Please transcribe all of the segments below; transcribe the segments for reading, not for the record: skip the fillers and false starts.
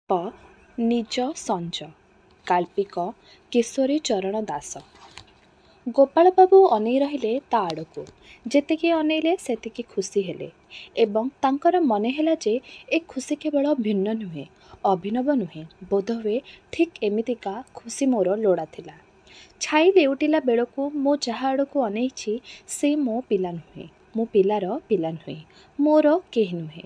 ପ ନିଜ ସଞ୍ଜ କାଳ୍ପିକ କିଶୋରୀ ଚରଣ ଦାସ। ଗୋପାଳବାବୁ ଅନେଇ ରହିଲେ ତା ଆଡ଼କୁ। ଯେତିକି ଅନେଇଲେ ସେତିକି ଖୁସି ହେଲେ ଏବଂ ତାଙ୍କର ମନେ ହେଲା ଯେ ଏ ଖୁସି କେବଳ ଭିନ୍ନ ନୁହେଁ, ଅଭିନବ ନୁହେଁ। ବୋଧହୁଏ ଠିକ୍ ଏମିତିକା ଖୁସି ମୋର ଲୋଡ଼ା ଥିଲା। ଛାଇ ଲେଉଟିଲା ବେଳକୁ ମୁଁ ଯାହା ଆଡ଼କୁ ଅନେଇଛି ସେ ମୋ ପିଲା ନୁହେଁ, ମୋ ପିଲାର ପିଲା ନୁହେଁ, ମୋର କେହି ନୁହେଁ।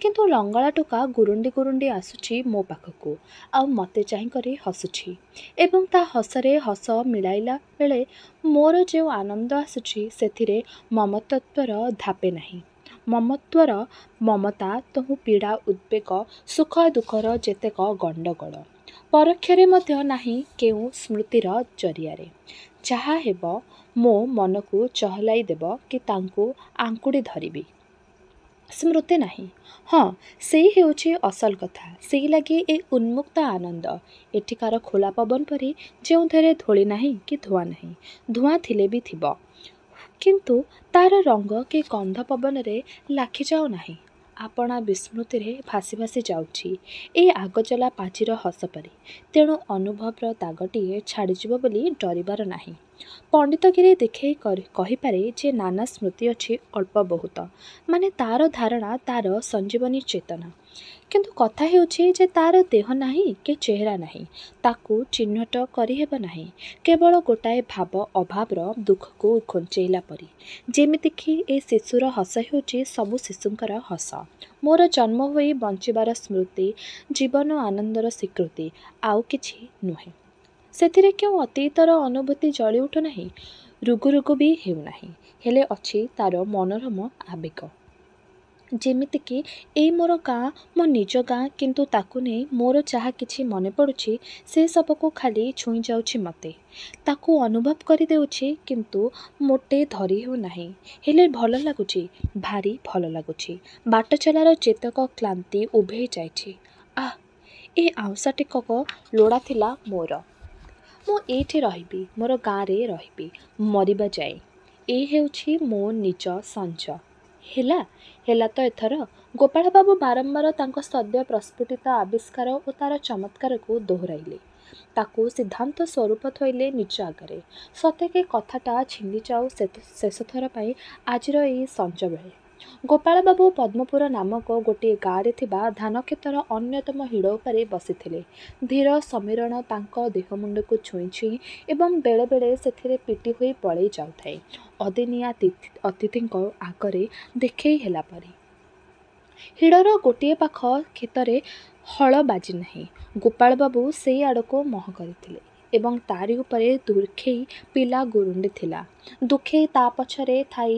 କିନ୍ତୁ ଲଙ୍ଗଳା ଟୋକା ଗୁରୁଣ୍ଡି ଗୁରୁଣ୍ଡି ଆସୁଛି ମୋ ପାଖକୁ, ଆଉ ମୋତେ ଚାହିଁକରି ହସୁଛି ଏବଂ ତା ହସରେ ହସ ମିଳାଇଲା ବେଳେ ମୋର ଯେଉଁ ଆନନ୍ଦ ଆସୁଛି ସେଥିରେ ମମତ୍ୱର ଧାପେ ନାହିଁ। ମମତ୍ୱର ମମତା ତହୁଁ ପୀଡ଼ା ଉଦ୍ବେଗ ସୁଖ ଦୁଃଖର ଯେତେକ ଗଣ୍ଡଗୋଳ ପରୋକ୍ଷରେ ମଧ୍ୟ ନାହିଁ କେଉଁ ସ୍ମୃତିର ଜରିଆରେ ଯାହା ହେବ ମୋ ମନକୁ ଚହଲାଇ ଦେବ କି ତାଙ୍କୁ ଆଙ୍କୁଡ଼ି ଧରିବି। ସ୍ମୃତି ନାହିଁ। ହଁ, ସେଇ ହେଉଛି ଅସଲ କଥା। ସେଇ ଲାଗି ଏ ଉନ୍ମୁକ୍ତ ଆନନ୍ଦ। ଏଠିକାର ଖୋଲା ପବନ ପରି ଯେଉଁଥିରେ ଧୂଳି ନାହିଁ କି ଧୂଆଁ ନାହିଁ। ଧୂଆଁ ଥିଲେ ବି ଥିବ, କିନ୍ତୁ ତାର ରଙ୍ଗ କି ଗନ୍ଧ ପବନରେ ଲାଖିଯାଉ ନାହିଁ। ଆପଣା ବିସ୍ମୃତିରେ ଭାସି ଭାସି ଯାଉଛି ଏଇ ଆଗଚଲା ପାଚିର ହସ ପରି। ତେଣୁ ଅନୁଭବର ଦାଗଟିଏ ଛାଡ଼ିଯିବ ବୋଲି ଡରିବାର ନାହିଁ। ପଣ୍ଡିତଗିରି ଦେଖେଇ କହିପାରେ ଯେ ନାନା ସ୍ମୃତି ଅଛି ଅଳ୍ପ ବହୁତ, ମାନେ ତାର ଧାରଣା, ତାର ସଞ୍ଜୀବନୀ ଚେତନା। କିନ୍ତୁ କଥା ହେଉଛି ଯେ ତାର ଦେହ ନାହିଁ କି ଚେହେରା ନାହିଁ, ତାକୁ ଚିହ୍ନଟ କରିହେବ ନାହିଁ। କେବଳ ଗୋଟାଏ ଭାବ ଅଭାବର ଦୁଃଖକୁ ଘୁଞ୍ଚେଇଲା ପରି। ଯେମିତିକି ଏ ଶିଶୁର ହସ ହେଉଛି ସବୁ ଶିଶୁଙ୍କର ହସ। ମୋର ଜନ୍ମ ହୋଇ ବଞ୍ଚିବାର ସ୍ମୃତି, ଜୀବନ ଆନନ୍ଦର ସ୍ୱୀକୃତି, ଆଉ କିଛି ନୁହେଁ। ସେଥିରେ କେଉଁ ଅତୀତର ଅନୁଭୂତି ଜଳି ଉଠୁନାହିଁ, ରୁଗୁ ରୁଗୁ ବି ହେଉନାହିଁ। ହେଲେ ଅଛି ତାର ମନୋରମ ଆବେଗ। ଯେମିତିକି ଏଇ ମୋର ଗାଁ, ମୋ ନିଜ ଗାଁ, କିନ୍ତୁ ତାକୁ ନେଇ ମୋର ଯାହା କିଛି ମନେ ପଡ଼ୁଛି ସେ ସବୁକୁ ଖାଲି ଛୁଇଁ ଯାଉଛି ମୋତେ। ତାକୁ ଅନୁଭବ କରିଦେଉଛି କିନ୍ତୁ ମୋଟେ ଧରି ହେଉନାହିଁ। ହେଲେ ଭଲ ଲାଗୁଛି, ଭାରି ଭଲ ଲାଗୁଛି। ବାଟ ଚଲାର ଯେତକ କ୍ଳାନ୍ତି ଉଭେଇ ଯାଇଛି। ଆଃ, ଏ ଆଉଁସା ଟିକକ ଲୋଡ଼ା ଥିଲା ମୋର। ମୁଁ ଏଇଠି ରହିବି, ମୋର ଗାଁରେ ରହିବି, ମରିବା ଯାଏ। ଏଇ ହେଉଛି ମୋ ନିଜ ସଞ୍ଜ। ହେଲା ତ ଏଥର। ଗୋପାଳବାବୁ ବାରମ୍ବାର ତାଙ୍କ ସଦ୍ୟ ପ୍ରସ୍ଫୁଟିତ ଆବିଷ୍କାର ଓ ତାର ଚମତ୍କାରକୁ ଦୋହରାଇଲେ। ତାକୁ ସିଦ୍ଧାନ୍ତ ସ୍ୱରୂପ ଥୋଇଲେ ନିଜ ଆଗରେ। ସତେକି କଥାଟା ଛିଣ୍ଡିଯାଉ ଶେଷଥର ପାଇଁ ଆଜିର ଏଇ ସଞ୍ଜବେଳେ। ଗୋପାଳବାବୁ ପଦ୍ମପୁର ନାମକ ଗୋଟିଏ ଗାଁରେ ଥିବା ଧାନକ୍ଷେତର ଅନ୍ୟତମ ହିଡ଼ ଉପରେ ବସିଥିଲେ। ଧୀର ସମୀରଣ ତାଙ୍କ ଦେହମୁଣ୍ଡକୁ ଛୁଇଁ ଛୁଇଁ ଏବଂ ବେଳେ ବେଳେ ସେଥିରେ ପିଟି ହୋଇ ପଳେଇ ଯାଉଥାଏ ଅଦିନିଆ ଅତିଥିଙ୍କ ଆଗରେ ଦେଖେଇ ହେଲା ପରି। ହିଡ଼ର ଗୋଟିଏ ପାଖ କ୍ଷେତରେ ହଳ ବାଜିନାହିଁ। ଗୋପାଳବାବୁ ସେଇ ଆଡ଼କୁ ମୁହଁ କରିଥିଲେ ଏବଂ ତାରି ଉପରେ ଦୁଃଖେଇ ପିଲା ଗୁରୁଣ୍ଡି ଥିଲା। ଦୁଃଖେଇ ତା ପଛରେ ଥାଇ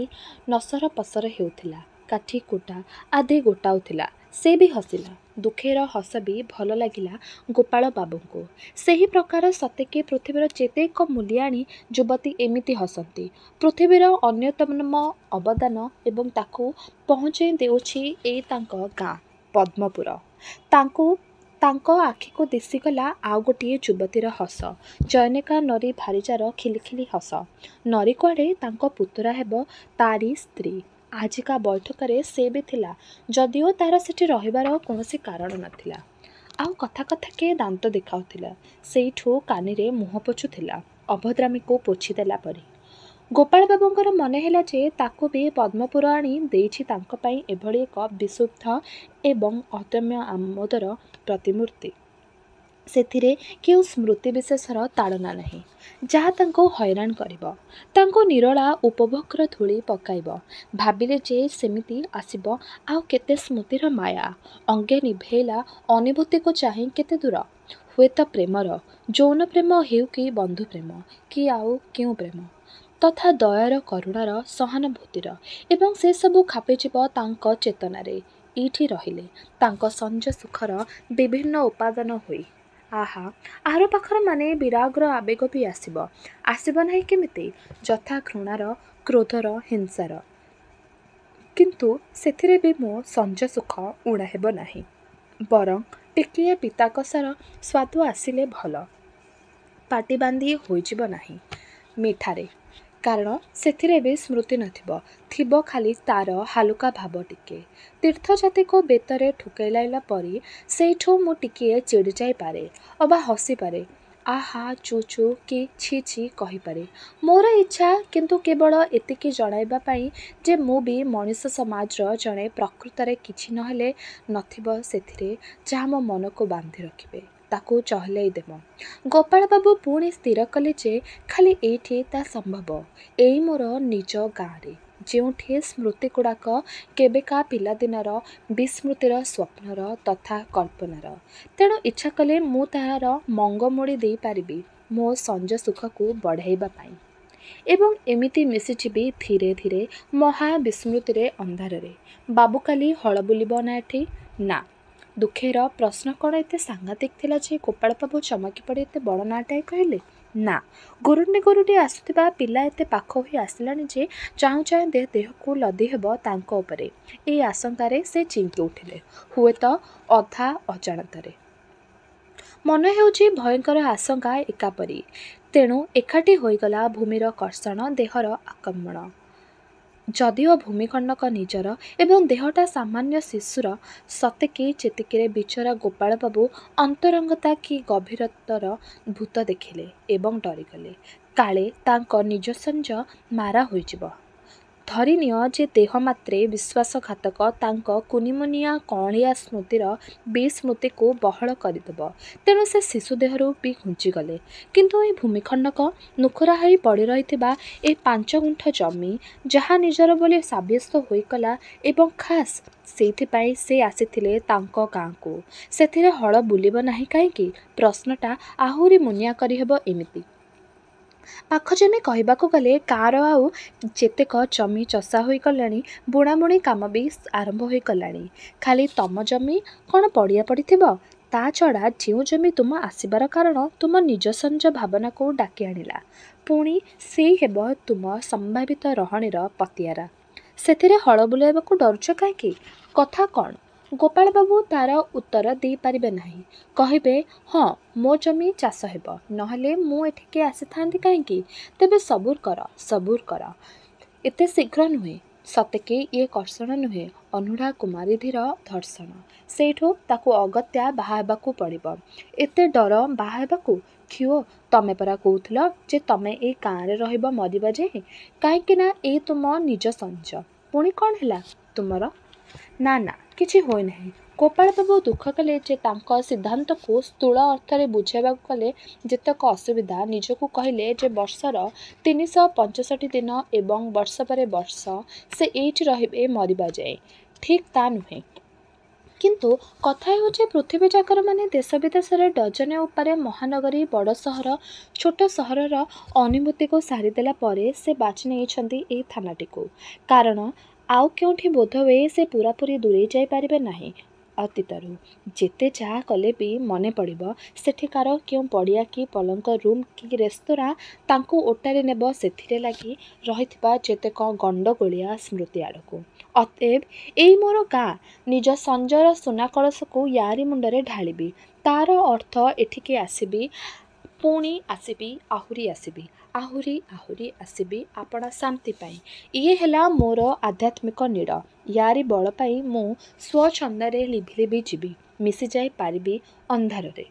ନସର ପସର ହେଉଥିଲା, କାଠି କୁଟା ଆଦି ଗୋଟାଉଥିଲା। ସେ ବି ହସିଲା। ଦୁଃଖେଇର ହସ ବି ଭଲ ଲାଗିଲା ଗୋପାଳବାବୁଙ୍କୁ। ସେହି ପ୍ରକାର ସତେକି ପୃଥିବୀର ଯେତେକ ମୂଲିଆଣୀ ଯୁବତୀ ଏମିତି ହସନ୍ତି। ପୃଥିବୀର ଅନ୍ୟତମ ଅବଦାନ ଏବଂ ତାକୁ ପହଞ୍ଚେଇ ଦେଉଛି ଏଇ ତାଙ୍କ ଗାଁ ପଦ୍ମପୁର। ତାଙ୍କ ଆଖିକୁ ଦିଶିଗଲା ଆଉ ଗୋଟିଏ ଯୁବତୀର ହସ। ଜନୈକା ନରୀ ଭାରିଜାର ଖିଲିଖିଲି ହସ। ନରୀ କୁଆଡ଼େ ତାଙ୍କ ପୁତୁରା ହେବ ତାରି ସ୍ତ୍ରୀ। ଆଜିକା ବୈଠକରେ ସେ ବି ଥିଲା, ଯଦିଓ ତାର ସେଠି ରହିବାର କୌଣସି କାରଣ ନଥିଲା। ଆଉ କଥା କଥାକେ ଦାନ୍ତ ଦେଖାଉଥିଲା। ସେଇଠୁ କାନିରେ ମୁହଁ ପୋଛୁଥିଲା, ଅଭଦ୍ରାମୀକୁ ପୋଛିଦେଲା ପରି। ଗୋପାଳବାବୁଙ୍କର ମନେ ହେଲା ଯେ ତାକୁ ବି ପଦ୍ମପୁର ଆଣି ଦେଇଛି ତାଙ୍କ ପାଇଁ ଏଭଳି ଏକ ବିଶୁଦ୍ଧ ଏବଂ ଅଦମ୍ୟ ଆମୋଦର ପ୍ରତିମୂର୍ତ୍ତି। ସେଥିରେ କେଉଁ ସ୍ମୃତିବିଶେଷର ତାଡ଼ନା ନାହିଁ, ଯାହା ତାଙ୍କୁ ହଇରାଣ କରିବ, ତାଙ୍କୁ ନିରୋଳା ଉପଭୋଗର ଧୂଳି ପକାଇବ। ଭାବିଲେ ଯେ ସେମିତି ଆସିବ ଆଉ କେତେ ସ୍ମୃତିର ମାୟା। ଅଙ୍ଗେ ନିଭେଇଲା ଅନୁଭୂତିକୁ ଚାହିଁ କେତେ ଦୂର। ହୁଏତ ପ୍ରେମର, ଯୌନ ପ୍ରେମ ହେଉ କି ବନ୍ଧୁ ପ୍ରେମ କି ଆଉ କେଉଁ ପ୍ରେମ, ତଥା ଦୟାର, କରୁଣାର, ସହାନୁଭୂତିର, ଏବଂ ସେସବୁ ଖାପିଯିବ ତାଙ୍କ ଚେତନାରେ ଏଇଠି ରହିଲେ ତାଙ୍କ ସଞ୍ଜ ସୁଖର ବିଭିନ୍ନ ଉପାଦାନ ହୋଇ। ଆହା, ଆର ପାଖର ମାନେ ବିରାଗର ଆବେଗ ବି ଆସିବ ନାହିଁ କେମିତି? ଯଥା ଘୃଣାର, କ୍ରୋଧର, ହିଂସାର। କିନ୍ତୁ ସେଥିରେ ବି ମୋ ସଞ୍ଜ ସୁଖ ଊଣା ହେବ ନାହିଁ। ବରଂ ଟିକିଏ ପିତାକଷାର ସ୍ୱାଦ ଆସିଲେ ଭଲ। ପାଟି ବାନ୍ଧି ହୋଇଯିବ ନାହିଁ ମିଠାରେ। କାରଣ ସେଥିରେ ବି ସ୍ମୃତି ନଥିବ, ଥିବ ଖାଲି ତାର ହାଲୁକା ଭାବ ଟିକେ। ତୀର୍ଥଯାତ୍ରୀକୁ ବେତରେ ଠୁକେଇଲା ପରି ସେଇଠୁ ମୁଁ ଟିକିଏ ଚିଡ଼ି ଯାଇପାରେ ଅବା ହସିପାରେ, ଆହା ଚୁ ଚୁ କି ଛି ଛି କହିପାରେ। ମୋର ଇଚ୍ଛା କିନ୍ତୁ କେବଳ ଏତିକି ଜଣାଇବା ପାଇଁ ଯେ ମୁଁ ବି ମଣିଷ ସମାଜର ଜଣେ, ପ୍ରକୃତରେ କିଛି ନହେଲେ ନଥିବ ସେଥିରେ ଯାହା ମୋ ମନକୁ ବାନ୍ଧି ରଖିବେ, ତାକୁ ଚହଲେଇ ଦେବ। ଗୋପାଳବାବୁ ପୁଣି ସ୍ଥିର କଲେ ଯେ ଖାଲି ଏଇଠି ତା ସମ୍ଭବ, ଏଇ ମୋର ନିଜ ଗାଁରେ, ଯେଉଁଠି ସ୍ମୃତିଗୁଡ଼ାକ କେବେକା ପିଲାଦିନର, ବିସ୍ମୃତିର, ସ୍ୱପ୍ନର ତଥା କଳ୍ପନାର। ତେଣୁ ଇଚ୍ଛା କଲେ ମୁଁ ତାହାର ମଙ୍ଗ ମୋଡ଼ି ଦେଇପାରିବି ମୋ ସଞ୍ଜ ସୁଖକୁ ବଢ଼ାଇବା ପାଇଁ। ଏବଂ ଏମିତି ମିଶିଯିବି ଧୀରେ ଧୀରେ ମହାବିସ୍ମୃତିରେ, ଅନ୍ଧାରରେ। ବାବୁ କାଲି ହଳ ବୁଲିବ ନା ଏଠି? ନା। ଦୁଃଖେର ପ୍ରଶ୍ନ କ'ଣ ଏତେ ସାଂଘାତିକ ଥିଲା ଯେ ଗୋପାଳବାବୁ ଚମକି ପଡ଼ି ଏତେ ବଡ଼ ନାଁଟାଏ କହିଲେ? ନା। ଗୁରୁଣ୍ଡି ଗୁରୁଣ୍ଡି ଆସୁଥିବା ପିଲା ଏତେ ପାଖ ହୋଇ ଆସିଲାଣି ଯେ ଚାହୁଁ ଚାହୁଁ ଦେହକୁ ଲଦି ହେବ ତାଙ୍କ ଉପରେ। ଏଇ ଆଶଙ୍କାରେ ସେ ଚିଙ୍କି ଉଠିଲେ, ହୁଏତ ଅଧା ଅଜାଣତରେ। ମନେ ହେଉଛି ଭୟଙ୍କର ଆଶଙ୍କା ଏକାପରି। ତେଣୁ ଏକାଠି ହୋଇଗଲା ଭୂମିର କର୍ଷଣ, ଦେହର ଆକମ୍ପନ। ଯଦିଓ ଭୂମିଖଣ୍ଡକ ନିଜର ଏବଂ ଦେହଟା ସାମାନ୍ୟ ଶିଶୁର, ସତେକି ଚେତିକିରେ ବିଚରା ଗୋପାଳବାବୁ ଅନ୍ତରଙ୍ଗତା କି ଗଭୀରତାର ଭୂତ ଦେଖିଲେ ଏବଂ ଡରିଗଲେ, କାଳେ ତାଙ୍କ ନିଜ ସଞ୍ଜ ମାରା ହୋଇଯିବ। ଧରିନିଅ ଯେ ଦେହ ମାତ୍ରେ ବିଶ୍ୱାସଘାତକ ତାଙ୍କ କୁନିମୁନିଆ କଅଁଳିଆ ସ୍ମୃତିର ବିସ୍ମୃତିକୁ ବହଳ କରିଦେବ। ତେଣୁ ସେ ଶିଶୁ ଦେହରୁ ବି ଘୁଞ୍ଚିଗଲେ। କିନ୍ତୁ ଏଇ ଭୂମିଖଣ୍ଡକ, ନୁଖୁରା ହୋଇ ପଡ଼ି ରହିଥିବା ଏ 5 ଗୁଣ୍ଠ ଜମି, ଯାହା ନିଜର ବୋଲି ସାବ୍ୟସ୍ତ ହୋଇଗଲା ଏବଂ ଖାସ୍ ସେଇଥିପାଇଁ ସେ ଆସିଥିଲେ ତାଙ୍କ ଗାଁକୁ, ସେଥିରେ ହଳ ବୁଲିବ ନାହିଁ କାହିଁକି? ପ୍ରଶ୍ନଟା ଆହୁରି ମୁନିଆ କରିହେବ ଏମିତି। ପାଖ ଜମି କହିବାକୁ ଗଲେ ଗାଁର ଆଉ ଯେତେକ ଜମି ଚଷା ହୋଇଗଲାଣି, ବୁଣାବୁଣି କାମ ବି ଆରମ୍ଭ ହୋଇଗଲାଣି। ଖାଲି ତମ ଜମି କ'ଣ ପଡ଼ିଆ ପଡ଼ିଥିବ? ତା ଛଡ଼ା ଯେଉଁ ଜମି ତୁମ ଆସିବାର କାରଣ ତୁମ ନିଜ ସଞ୍ଜ ଭାବନାକୁ ଡାକି ଆଣିଲା, ପୁଣି ସେଇ ହେବ ତୁମ ସମ୍ଭାବିତ ରହଣୀର ପତିଆରା। ସେଥିରେ ହଳ ବୁଲାଇବାକୁ ଡରୁଛ କାହିଁକି? କଥା କ'ଣ? ଗୋପାଳବାବୁ ତା'ର ଉତ୍ତର ଦେଇପାରିବେ ନାହିଁ। କହିବେ, ହଁ ମୋ ଜମି ଚାଷ ହେବ, ନହେଲେ ମୁଁ ଏଠିକି ଆସିଥାନ୍ତି କାହିଁକି? ତେବେ ସବୁର କର, ସବୁର କର, ଏତେ ଶୀଘ୍ର ନୁହେଁ। ସତେକି ଇଏ କର୍ଷଣ ନୁହେଁ, ଅନୂଢା କୁମାରୀଧୀର ଧର୍ଷଣ। ସେଇଠୁ ତାକୁ ଅଗତ୍ୟା ବାହା ହେବାକୁ ପଡ଼ିବ। ଏତେ ଡର ବାହା ହେବାକୁ? ଖିଓ, ତମେ ପରା କହୁଥିଲ ଯେ ତମେ ଏଇ ଗାଁରେ ରହିବ ମରିବା ଯାଏ। କାହିଁକି ନା ଏଇ ତୁମ ନିଜ ସଞ୍ଜ। ପୁଣି କ'ଣ ହେଲା ତୁମର? ନା ନା, କିଛି ହୋଇନାହିଁ। ଗୋପାଳବାବୁ ଦୁଃଖ କଲେ ଯେ ତାଙ୍କ ସିଦ୍ଧାନ୍ତକୁ ସ୍ଥୂଳ ଅର୍ଥରେ ବୁଝାଇବାକୁ ଗଲେ ଯେତେକ ଅସୁବିଧା, ନିଜକୁ କହିଲେ ଯେ ବର୍ଷର 365 ଦିନ ଏବଂ ବର୍ଷ ପରେ ବର୍ଷ ସେ ଏଇଠି ରହିବେ ମରିବା ଯାଏ। ଠିକ୍ ତା ନୁହେଁ। କିନ୍ତୁ କଥା ହେଉଛି ପୃଥିବୀଯାକର ମାନେ ଦେଶ ବିଦେଶରେ ଡଜନେ ଉପରେ ମହାନଗରୀ, ବଡ଼ ସହର, ଛୋଟ ସହରର ଅନୁଭୂତିକୁ ସାରିଦେଲା ପରେ ସେ ବାଛି ନେଇଛନ୍ତି ଏଇ ଥାନାଟିକୁ। କାରଣ ଆଉ କେଉଁଠି ବୋଧହୁଏ ସେ ପୂରାପୂରି ଦୂରେଇ ଯାଇପାରିବେ ନାହିଁ ଅତୀତରୁ। ଯେତେ ଯାହା କଲେ ବି ମନେ ପଡ଼ିବ ସେଠିକାର କେଉଁ ପଡ଼ିଆ କି ପଲଙ୍କ, ରୁମ୍ କି ରେସ୍ତୋରାଁ ତାଙ୍କୁ ଓଟାରି ନେବ ସେଥିରେ ଲାଗି ରହିଥିବା ଯେତେକ ଗଣ୍ଡଗୋଳିଆ ସ୍ମୃତି ଆଡ଼କୁ। ଅତଏବ ଏଇ ମୋର ଗାଁ, ନିଜ ସଞ୍ଜର ସୁନା କଳସକୁ ୟାରି ମୁଣ୍ଡରେ ଢାଳିବି। ତା'ର ଅର୍ଥ ଏଠିକି ଆସିବି, ପୁଣି ଆସିବି, ଆହୁରି ଆସିବି, ଆହୁରି ଆହୁରି ଆସିବି ଆପଣା ଶାନ୍ତି ପାଇଁ। ଇଏ ହେଲା ମୋର ଆଧ୍ୟାତ୍ମିକ ନୀଡ଼। ୟାରି ବଳ ପାଇଁ ମୁଁ ସ୍ୱଚ୍ଛନ୍ଦରେ ଲିଭି ଲିଭି ଯିବି, ମିଶିଯାଇ ପାରିବି ଅନ୍ଧାରରେ।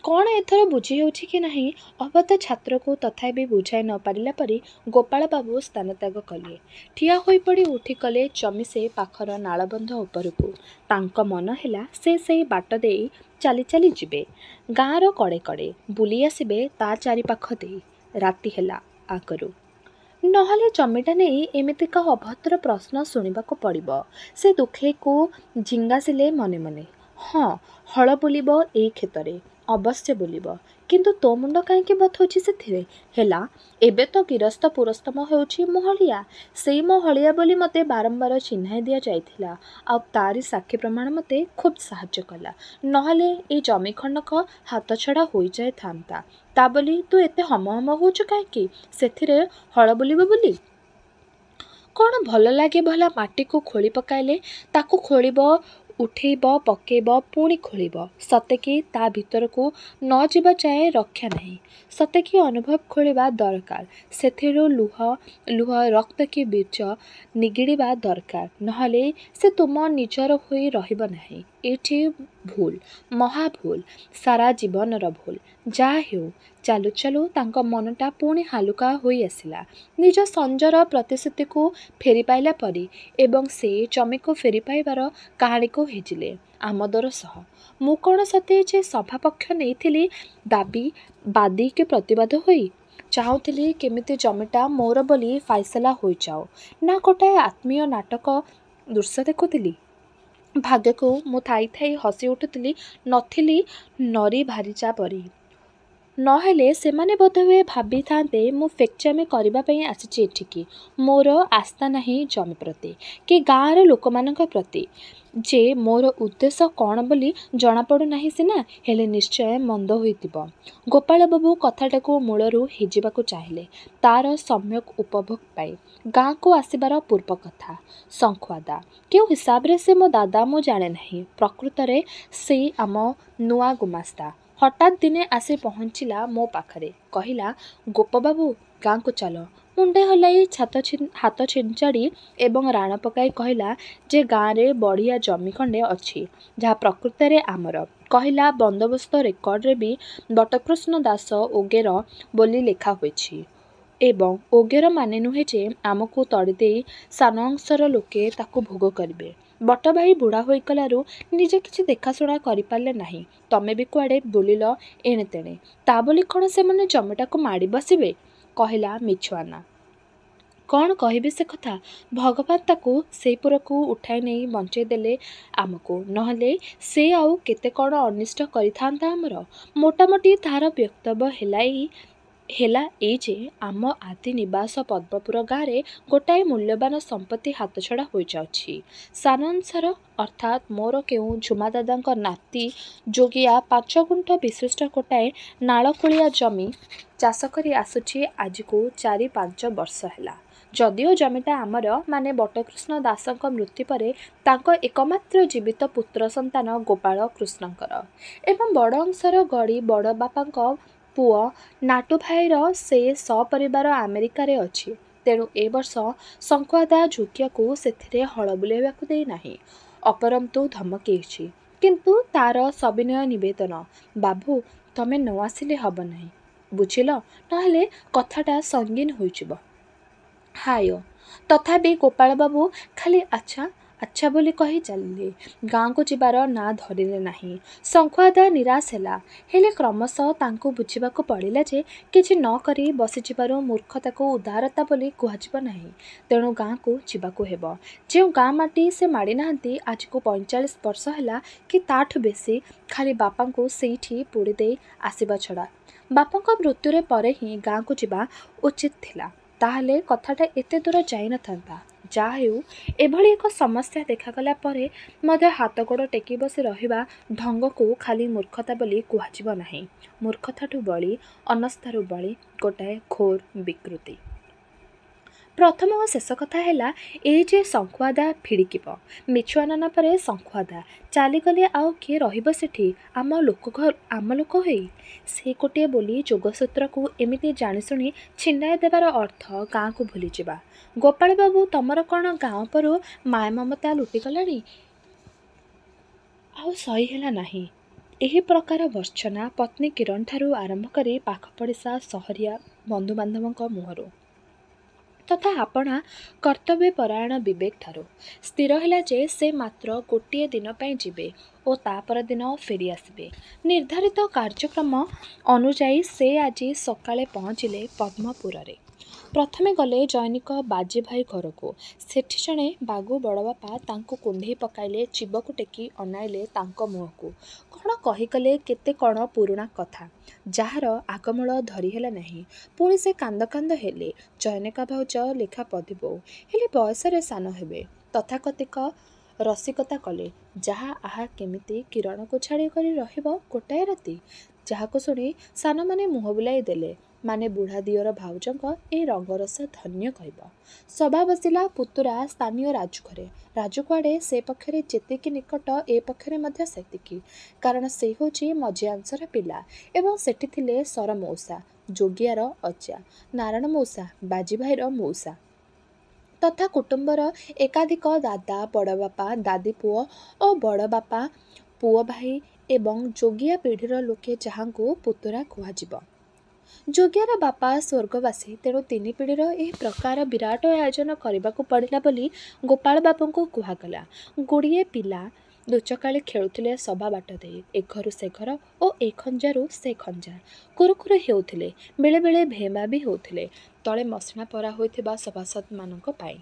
କ'ଣ ଏଥର ବୁଝି ହେଉଛି କି ନାହିଁ? ଅବଧ ଛାତ୍ରକୁ ତଥାପି ବୁଝାଇ ନ ପାରିଲା ପରି ଗୋପାଳବାବୁ ସ୍ଥାନତ୍ୟାଗ କଲେ। ଠିଆ ହୋଇପଡ଼ି ଉଠିଗଲେ ଜମି ସେ ପାଖର ନାଳବନ୍ଧ ଉପରକୁ। ତାଙ୍କ ମନ ହେଲା ସେ ସେଇ ବାଟ ଦେଇ ଚାଲି ଚାଲି ଯିବେ, ଗାଁର କଡ଼େ କଡ଼େ ବୁଲି ଆସିବେ ତା ଚାରିପାଖ ଦେଇ। ରାତି ହେଲା ଆଗରୁ। ନହେଲେ ଜମିଟା ନେଇ ଏମିତିକା ଅଭଦ୍ର ପ୍ରଶ୍ନ ଶୁଣିବାକୁ ପଡ଼ିବ। ସେ ଦୁଃଖୀକୁ ଝିଙ୍ଗାସିଲେ ମନେ ମନେ। ହଁ, ହଳ ବୁଲିବ ଏଇ କ୍ଷେତରେ, ଅବଶ୍ୟ ବୁଲିବ। କିନ୍ତୁ ତୋ ମୁଣ୍ଡ କାହିଁକି ବଥଉଛି ସେଥିରେ? ହେଲା, ଏବେ ତ ଗିରସ୍ତ ପୁରସ୍ତମ ହେଉଛି ମୋହଳିଆ। ସେଇ ମୋହଳିଆ ବୋଲି ମୋତେ ବାରମ୍ବାର ଚିହ୍ନାଇ ଦିଆଯାଇଥିଲା, ଆଉ ତାରି ସାକ୍ଷୀ ପ୍ରମାଣ ମୋତେ ଖୁବ୍ ସାହାଯ୍ୟ କଲା। ନହେଲେ ଏଇ ଜମି ଖଣ୍ଡକ ହାତଛଡ଼ା ହୋଇଯାଇଥାନ୍ତା। ତା ବୋଲି ତୁ ଏତେ ହମ ହମ ହେଉଛୁ କାହିଁକି ସେଥିରେ ହଳ ବୁଲିବ ବୋଲି? କ'ଣ ଭଲ ଲାଗେ ଭଲା ମାଟିକୁ ଖୋଳି ପକାଇଲେ ତାକୁ ଖୋଳିବ ଉଠେଇବ ପକେଇବ ପୁଣି ଖୋଳିବ। ସତେକି ତା ଭିତରକୁ ନ ଯିବା ଯାଏ ରକ୍ଷା ନାହିଁ। ସତେକି ଅନୁଭବ ଖୋଳିବା ଦରକାର। ସେଥିରୁ ଲୁହ ରକ୍ତ କି ବୀଜ ନିଗିଡ଼ିବା ଦରକାର। ନହେଲେ ସେ ତୁମ ନିଜର ହୋଇ ରହିବ ନାହିଁ। ଏଇଠି ଭୁଲ, ମହା ଭୁଲ, ସାରା ଜୀବନର ଭୁଲ। ଯାହା ହେଉ ଚାଲୁ ଚାଲୁ ତାଙ୍କ ମନଟା ପୁଣି ହାଲୁକା ହୋଇ ଆସିଲା। ନିଜ ସଞ୍ଜର ପ୍ରତିଶ୍ରୁତିକୁ ଫେରି ପାଇଲା ପରି ଏବଂ ସେ ଜମିକୁ ଫେରି ପାଇବାର କାହାଣୀକୁ ହେଜିଲେ ଆମୋଦର ସହ। ମୁଁ କ'ଣ ସତେ ଯେ ସଭାପକ୍ଷ ନେଇଥିଲି ବାଦୀ କି ପ୍ରତିବାଦ ହୋଇ? ଚାହୁଁଥିଲି କେମିତି ଜମିଟା ମୋର ବୋଲି ଫାଇସଲା ହୋଇଯାଉ, ନା ଗୋଟାଏ ଆତ୍ମୀୟ ନାଟକ ଦୃଶ୍ୟ ଦେଖୁଥିଲି? ଭାଗ୍ୟକୁ ମୁଁ ଥାଇ ଥାଇ ହସି ଉଠୁଥିଲି, ନଥିଲି ନରୀ ଭାରିଚା ପରି। ନହେଲେ ସେମାନେ ବୋଧହୁଏ ଭାବିଥାନ୍ତେ ମୁଁ ଫେକ୍ଚାମି କରିବା ପାଇଁ ଆସିଛି ଏଠିକି। ମୋର ଆସ୍ଥା ନାହିଁ ଜମି ପ୍ରତି କି ଗାଁର ଲୋକମାନଙ୍କ ପ୍ରତି। ଯେ ମୋର ଉଦ୍ଦେଶ୍ୟ କ'ଣ ବୋଲି ଜଣାପଡ଼ୁନାହିଁ ସିନା, ହେଲେ ନିଶ୍ଚୟ ମନ୍ଦ ହୋଇଥିବ। ଗୋପାଳବାବୁ କଥାଟାକୁ ମୂଳରୁ ହେଜିବାକୁ ଚାହିଁଲେ ତା'ର ସମ୍ୟକ ଉପଭୋଗ ପାଇ। ଗାଁକୁ ଆସିବାର ପୂର୍ବ କଥା। ଶଙ୍ଖୁଆଦା କେଉଁ ହିସାବରେ ସେ ମୋ ଦାଦା ମୁଁ ଜାଣେ ନାହିଁ। ପ୍ରକୃତରେ ସେଇ ଆମ ନୂଆ ଗୁମାସ୍ତା। ହଠାତ୍ ଦିନେ ଆସି ପହଞ୍ଚିଲା ମୋ ପାଖରେ। କହିଲା, ଗୋପବାବୁ ଗାଁକୁ ଚାଲ। ମୁଣ୍ଡେ ହଲାଇ ହାତ ଛିଞ୍ଚାଡ଼ି ଏବଂ ରାଣ ପକାଇ କହିଲା ଯେ ଗାଁରେ ବଢ଼ିଆ ଜମି ଖଣ୍ଡେ ଅଛି, ଯାହା ପ୍ରକୃତରେ ଆମର। କହିଲା ବନ୍ଦୋବସ୍ତ ରେକର୍ଡ଼ରେ ବି ବଟକୃଷ୍ଣ ଦାସ ଓଗେର ବୋଲି ଲେଖା ହୋଇଛି ଏବଂ ଓଗେର ମାନେ ନୁହେଁ ଯେ ଆମକୁ ତଡ଼ିଦେଇ ସାନ ଅଂଶର ଲୋକେ ତାକୁ ଭୋଗ କରିବେ। ବଟ ଭାଇ ବୁଢ଼ା ହୋଇଗଲାରୁ ନିଜେ କିଛି ଦେଖାଶୁଣା କରିପାରିଲେ ନାହିଁ। ତମେ ବି କୁଆଡ଼େ ବୁଲିଲ ଏଣେ ତେଣେ, ତା ବୋଲି କ'ଣ ସେମାନେ ଜମିଟାକୁ ମାଡ଼ି ବସିବେ? କହିଲା ମିଛୁଆନା। କ'ଣ କହିବି ସେ କଥା? ଭଗବାନ ତାକୁ ସେଇପୁରକୁ ଉଠାଇ ନେଇ ବଞ୍ଚେଇ ଦେଲେ ଆମକୁ, ନହେଲେ ସେ ଆଉ କେତେ କ'ଣ ଅନିଷ୍ଟ କରିଥାନ୍ତା ଆମର। ମୋଟାମୋଟି ତା'ର ବକ୍ତବ୍ୟ ହେଲା ଏଇ ଯେ ଆମ ଆଦି ନିବାସ ପଦ୍ମପୁର ଗାଁରେ ଗୋଟାଏ ମୂଲ୍ୟବାନ ସମ୍ପତ୍ତି ହାତଛଡ଼ା ହୋଇଯାଉଛି। ସାନ ଅଂଶର ଅର୍ଥାତ୍ ମୋର କେଉଁ ଝୁମାଦାଦାଙ୍କ ନାତି ଯୋଗିଆ 5 ଗୁଣ୍ଠ ବିଶିଷ୍ଟ ଗୋଟାଏ ନାଳକୂଳିଆ ଜମି ଚାଷ କରି ଆସୁଛି ଆଜିକୁ 4-5 ବର୍ଷ ହେଲା। ଯଦିଓ ଜମିଟା ଆମର ମାନେ ବଟକୃଷ୍ଣ ଦାସଙ୍କ ମୃତ୍ୟୁ ପରେ ତାଙ୍କ ଏକମାତ୍ର ଜୀବିତ ପୁତ୍ର ସନ୍ତାନ ଗୋପାଳ କୃଷ୍ଣଙ୍କର ଏବଂ ବଡ଼ ଅଂଶର ଗଡ଼ି ବଡ଼ ବାପାଙ୍କ ପୁଅ ନାଟୁ ଭାଇର ସେ ସପରିବାର ଆମେରିକାରେ ଅଛି। ତେଣୁ ଏ ବର୍ଷ ଶଙ୍ଖୁଆଦା ଯୋଗିଆକୁ ସେଥିରେ ହଳ ବୁଲାଇବାକୁ ଦେଇ ନାହିଁ, ଅପରନ୍ତୁ ଧମକେଇଛି। କିନ୍ତୁ ତା'ର ସବିନୟ ନିବେଦନ, ବାବୁ ତମେ ନ ଆସିଲେ ହେବ ନାହିଁ, ବୁଝିଲ, ନହେଲେ କଥାଟା ସଙ୍ଗୀନ ହୋଇଯିବ। ହାୟ! ତଥାପି ଗୋପାଳବାବୁ ଖାଲି ଆଚ୍ଛା ଆଚ୍ଛା ବୋଲି କହି ଚାଲିଲେ। ଗାଁକୁ ଯିବାର ନାଁ ଧରିଲେ ନାହିଁ। ଶଙ୍ଖୁଆଦା ନିରାଶ ହେଲା। ହେଲେ କ୍ରମଶଃ ତାଙ୍କୁ ବୁଝିବାକୁ ପଡ଼ିଲା ଯେ କିଛି ନ କରି ବସିଯିବାରୁ ମୂର୍ଖତାକୁ ଉଦାରତା ବୋଲି କୁହାଯିବ ନାହିଁ। ତେଣୁ ଗାଁକୁ ଯିବାକୁ ହେବ। ଯେଉଁ ଗାଁ ମାଟି ସେ ମାଡ଼ି ନାହାନ୍ତି ଆଜିକୁ 45 ବର୍ଷ ହେଲା କି ତା'ଠୁ ବେଶୀ, ଖାଲି ବାପାଙ୍କୁ ସେଇଠି ପୋଡ଼ି ଦେଇ ଆସିବା ଛଡ଼ା। ବାପାଙ୍କ ମୃତ୍ୟୁରେ ପରେ ହିଁ ଗାଁକୁ ଯିବା ଉଚିତ ଥିଲା। ତାହେଲେ କଥାଟା ଏତେ ଦୂର ଯାଇନଥାନ୍ତା। ଯାହା ହେଉ ଏଭଳି ଏକ ସମସ୍ୟା ଦେଖାଗଲା ପରେ ମଧ୍ୟ ହାତ ଗୋଡ଼ ଟେକି ବସି ରହିବା ଢଙ୍ଗକୁ ଖାଲି ମୂର୍ଖତା ବୋଲି କୁହାଯିବ ନାହିଁ। ମୂର୍ଖତାଠୁ ବଳି, ଅନସ୍ଥାରୁ ବଳି ଗୋଟାଏ ଘୋର ବିକୃତି। ପ୍ରଥମ ଓ ଶେଷ କଥା ହେଲା ଏଇ ଯେ ଶଙ୍ଖୁଆଦା ଫିଡ଼ିକିବ। ମିଛୁଆନା ପରେ ଶଙ୍ଖୁଆଦା ଚାଲିଗଲେ ଆଉ କିଏ ରହିବ ସେଠି ଆମ ଲୋକ ହୋଇ? ସେ ଗୋଟିଏ ବୋଲି ଯୋଗସୂତ୍ରକୁ ଏମିତି ଜାଣିଶୁଣି ଛିଣ୍ଡାଇ ଦେବାର ଅର୍ଥ ଗାଁକୁ ଭୁଲିଯିବା। ଗୋପାଳବାବୁ ତମର କ'ଣ ଗାଁ ଉପରୁ ମାୟା ମମତା ଲୁଟିଗଲାଣି? ଆଉ ସହି ହେଲା ନାହିଁ ଏହି ପ୍ରକାର ଭର୍ତ୍ସନା ପତ୍ନୀ କିରଣଠାରୁ ଆରମ୍ଭ କରି ପାଖ ପଡ଼ିଶା ସହରିଆ ବନ୍ଧୁବାନ୍ଧବଙ୍କ ମୁହଁରୁ ତଥା ଆପଣା କର୍ତ୍ତବ୍ୟପରାୟଣ ବିବେକଠାରୁ। ସ୍ଥିର ହେଲା ଯେ ସେ ମାତ୍ର ଗୋଟିଏ ଦିନ ପାଇଁ ଯିବେ ଓ ତା ପରଦିନ ଫେରି ଆସିବେ। ନିର୍ଦ୍ଧାରିତ କାର୍ଯ୍ୟକ୍ରମ ଅନୁଯାୟୀ ସେ ଆଜି ସକାଳେ ପହଞ୍ଚିଲେ ପଦ୍ମପୁରରେ। ପ୍ରଥମେ ଗଲେ ଜନୈକ ବାଜି ଭାଇ ଘରକୁ। ସେଠି ଜଣେ ବାଗୁ ବଡ଼ବାପା ତାଙ୍କୁ କୁଣ୍ଢେଇ ପକାଇଲେ, ଚିବକୁ ଟେକି ଅନାଇଲେ ତାଙ୍କ ମୁହଁକୁ। କ'ଣ କହିଗଲେ କେତେ କ'ଣ ପୁରୁଣା କଥା, ଯାହାର ଆଗମୂଳ ଧରି ହେଲା ନାହିଁ। ପୁଣି ସେ କାନ୍ଦ କାନ୍ଦ ହେଲେ। ଜନୈକା ଭାଉଜ ଲେଖା ପଦୀବହୂ, ହେଲେ ବୟସରେ ସାନ ହେବେ। ତଥାକଥିକ ରସିକତା କଲେ, ଯାହା ଆହା କେମିତି କିରଣକୁ ଛାଡ଼ି କରି ରହିବ ଗୋଟାଏ ରାତି, ଯାହାକୁ ଶୁଣି ସାନମାନେ ମୁହଁ ବୁଲାଇ ଦେଲେ। ମାନେ ବୁଢ଼ା ଦିଅର ଭାଉଜଙ୍କ ଏ ରଙ୍ଗରସ ଧନ୍ୟ କହିବ। ସଭା ବସିଲା ପୁତୁରା ସ୍ଥାନୀୟ ରାଜୁ ଘରେ। ରାଜୁ କୁଆଡ଼େ ସେ ପକ୍ଷରେ ଯେତିକି ନିକଟ ଏ ପକ୍ଷରେ ମଧ୍ୟ ସେତିକି, କାରଣ ସେ ହେଉଛି ମଝିଆ ଅଂଶର ପିଲା। ଏବଂ ସେଠି ଥିଲେ ସର ମଉସା, ଯୋଗିଆର ଅଜା, ନାରାୟଣ ମଉସା, ବାଜି ଭାଇର ମଉସା ତଥା କୁଟୁମ୍ବର ଏକାଧିକ ଦାଦା, ବଡ଼ବାପା, ଦାଦି ପୁଅ ଓ ବଡ଼ବାପା ପୁଅ ଭାଇ ଏବଂ ଯୋଗିଆ ପିଢ଼ିର ଲୋକେ ଯାହାଙ୍କୁ ପୁତୁରା କୁହାଯିବ। ଯୋଗିଆର ବାପା ସ୍ୱର୍ଗବାସୀ, ତେଣୁ ତିନି ପିଢ଼ିର ଏହି ପ୍ରକାର ବିରାଟ ଆୟୋଜନ କରିବାକୁ ପଡ଼ିଲା ବୋଲି ଗୋପାଳ ବାବୁଙ୍କୁ କୁହାଗଲା। ଗୁଡ଼ିଏ ପିଲା ଲୁଚକାଳି ଖେଳୁଥିଲେ ସଭା ବାଟ ଦେଇ, ଏ ଘରୁ ସେ ଘର ଓ ଏ ଖଞ୍ଜାରୁ ସେ ଖଞ୍ଜା। କୁରୁକୁରୁ ହେଉଥିଲେ, ବେଳେବେଳେ ଭେମା ବି ହେଉଥିଲେ ତଳେ ମସିଣା ପରା ହୋଇଥିବା ସଭାସଦମାନଙ୍କ ପାଇଁ।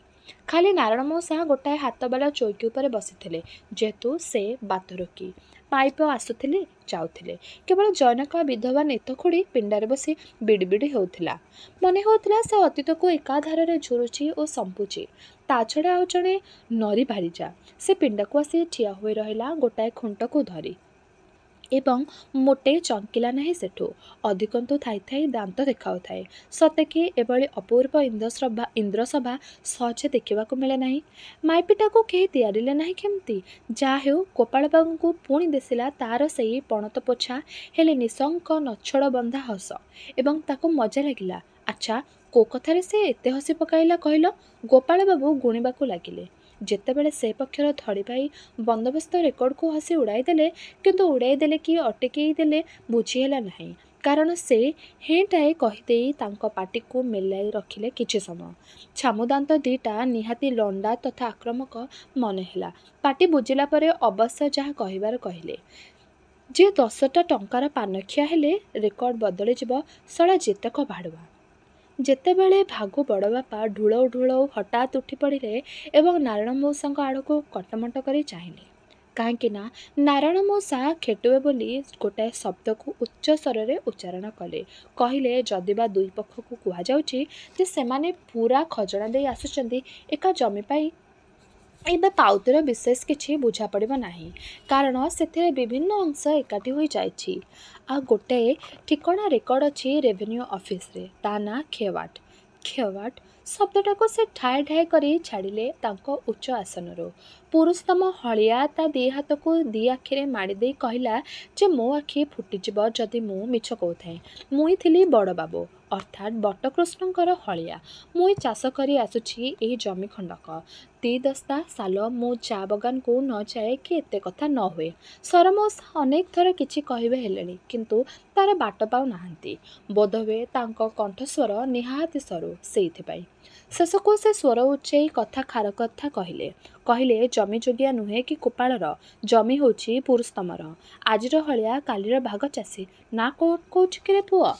ଖାଲି ନାରାୟଣ ମଉସା ଗୋଟାଏ ହାତବାଲା ଚୌକି ଉପରେ ବସିଥିଲେ, ଯେହେତୁ ସେ ବାତରୋକି। ପାଇପ ଆସୁଥିଲେ ଯାଉଥିଲେ। କେବଳ ଜନକ ବିଧବା ନେତ ଖୋଡ଼ି ପିଣ୍ଡାରେ ବସି ବିଡ଼ି ବିଡ଼ି ହେଉଥିଲା। ମନେ ହେଉଥିଲା ସେ ଅତୀତକୁ ଏକାଧାରରେ ଝୁରୁଛି ଓ ସମ୍ପୁଛି। ତା ଛଡ଼ା ଆଉ ଜଣେ ନରୀ ଭାରିଜା ସେ ପିଣ୍ଡାକୁ ଆସି ଠିଆ ହୋଇ ରହିଲା ଗୋଟାଏ ଖୁଣ୍ଟକୁ ଧରି ଏବଂ ମୋଟେ ଚଙ୍କିଲା ନାହିଁ ସେଠୁ। ଅଧିକନ୍ତୁ ଥାଇ ଥାଇ ଦାନ୍ତ ଦେଖାଉଥାଏ। ସତେକି ଏଭଳି ଅପୂର୍ବ ଇନ୍ଦ୍ରସଭା ସହଜେ ଦେଖିବାକୁ ମିଳେ ନାହିଁ। ମାଇପିଟାକୁ କେହି ତିଆରିଲେ ନାହିଁ କେମିତି? ଯାହା ହେଉ ଗୋପାଳବାବୁଙ୍କୁ ପୁଣି ଦିଶିଲା ତାର ସେଇ ପଣତ ପୋଛା ହେଲେ ନିଶଙ୍କ ନଛୋଡ଼ ବନ୍ଧା ହସ ଏବଂ ତାକୁ ମଜା ଲାଗିଲା। ଆଚ୍ଛା, କୋଉ କଥାରେ ସେ ଏତେ ହସି ପକାଇଲା କହିଲ? ଗୋପାଳବାବୁ ଗୁଣିବାକୁ ଲାଗିଲେ। ଯେତେବେଳେ ସେ ପକ୍ଷର ଧଡ଼ିପାଇ ବନ୍ଦୋବସ୍ତ ରେକର୍ଡ଼କୁ ହସି ଉଡ଼ାଇ ଦେଲେ, କିନ୍ତୁ ଉଡ଼ାଇ ଦେଲେ କି ଅଟକେଇ ଦେଲେ ବୁଝିହେଲା ନାହିଁ, କାରଣ ସେ ହେଁଟାଏ କହିଦେଇ ତାଙ୍କ ପାଟିକୁ ମେଲାଇ ରଖିଲେ କିଛି ସମୟ। ଛାମୁଦାନ୍ତ ଦିଟା ନିହାତି ଲଣ୍ଡା ତଥା ଆକ୍ରମକ ମନେ ହେଲା। ପାଟି ବୁଜିଲା ପରେ ଅବଶ୍ୟ ଯାହା କହିବାର କହିଲେ। ଯେ 10ଟା ଟଙ୍କାର ପାନଖିଆ ହେଲେ ରେକର୍ଡ଼ ବଦଳିଯିବ, ଶଳା ଯେତକ ଭାଡ଼ୁଆ। ଯେତେବେଳେ ଭାଗୁ ବଡ଼ବାପା ଢୁଳଉ ଢୁଳଉ ହଠାତ୍ ଉଠି ପଡ଼ିଲେ ଏବଂ ନାରାୟଣ ମଉସାଙ୍କ ଆଡ଼କୁ କଟମଟ କରି ଚାହିଁଲେ। କାହିଁକି ନା ନାରାୟଣ ମଉସା ଖେଟୁଏ ବୋଲି ଗୋଟାଏ ଶବ୍ଦକୁ ଉଚ୍ଚ ସ୍ୱରରେ ଉଚ୍ଚାରଣ କଲେ। କହିଲେ, ଯଦିବା ଦୁଇ ପକ୍ଷକୁ କୁହାଯାଉଛି ଯେ ସେମାନେ ପୂରା ଖଜଣା ଦେଇ ଆସୁଛନ୍ତି ଏକା ଜମି ପାଇଁ, ଏବେ ପାଉତିର ବିଶେଷ କିଛି ବୁଝାପଡ଼ିବ ନାହିଁ, କାରଣ ସେଥିରେ ବିଭିନ୍ନ ଅଂଶ ଏକାଠି ହୋଇଯାଇଛି। ଆଉ ଗୋଟାଏ ଠିକଣା ରେକର୍ଡ଼ ଅଛି ରେଭିନ୍ୟୁ ଅଫିସରେ, ତା ନାଁ ଖେୱାଟ। ଖେୱାଟ ଶବ୍ଦଟାକୁ ସେ ଠାଏ ଠାଏ କରି ଛାଡ଼ିଲେ ତାଙ୍କ ଉଚ୍ଚ ଆସନରୁ। ପୁରୁଷୋତ୍ତମ ହଳିଆ ତା ଦି ହାତକୁ ଦି ଆଖିରେ ମାଡ଼ିଦେଇ କହିଲା ଯେ ମୋ ଆଖି ଫୁଟିଯିବ ଯଦି ମୁଁ ମିଛ କହୁଥାଏ। ମୁଇଁ ଥିଲି ବଡ଼ବାବୁ, ଅର୍ଥାତ୍ ବଟକୃଷ୍ଣଙ୍କର ହଳିଆ। ମୁଇଁ ଚାଷ କରି ଆସୁଛି ଏହି ଜମି ଖଣ୍ଡକ। 2 ଦସ୍ତା ସାଲ ମୁଁ ଚା ବଗାନକୁ ନ ଯାଏ କି ଏତେ କଥା ନ ହୁଏ। ସରମଉସା ଅନେକ ଥର କିଛି କହିବେ ହେଲେଣି, କିନ୍ତୁ ତାର ବାଟ ପାଉ ନାହାନ୍ତି। ବୋଧହୁଏ ତାଙ୍କ କଣ୍ଠସ୍ୱର ନିହାତି ସରୁ, ସେଇଥିପାଇଁ। ଶେଷକୁ ସେ ସ୍ୱର ଉଚ୍ଚେଇ କଥା ଖାର କଥା କହିଲେ। କହିଲେ, ଜମି ଯୋଗିଆ ନୁହେଁ କି ଗୋପାଳର, ଜମି ହେଉଛି ପୁରୁଷୋତ୍ତମର। ଆଜିର ହଳିଆ କାଲିର ଭାଗ ଚାଷୀ। ନା କହୁଛୁ କିରେ ପୁଅ?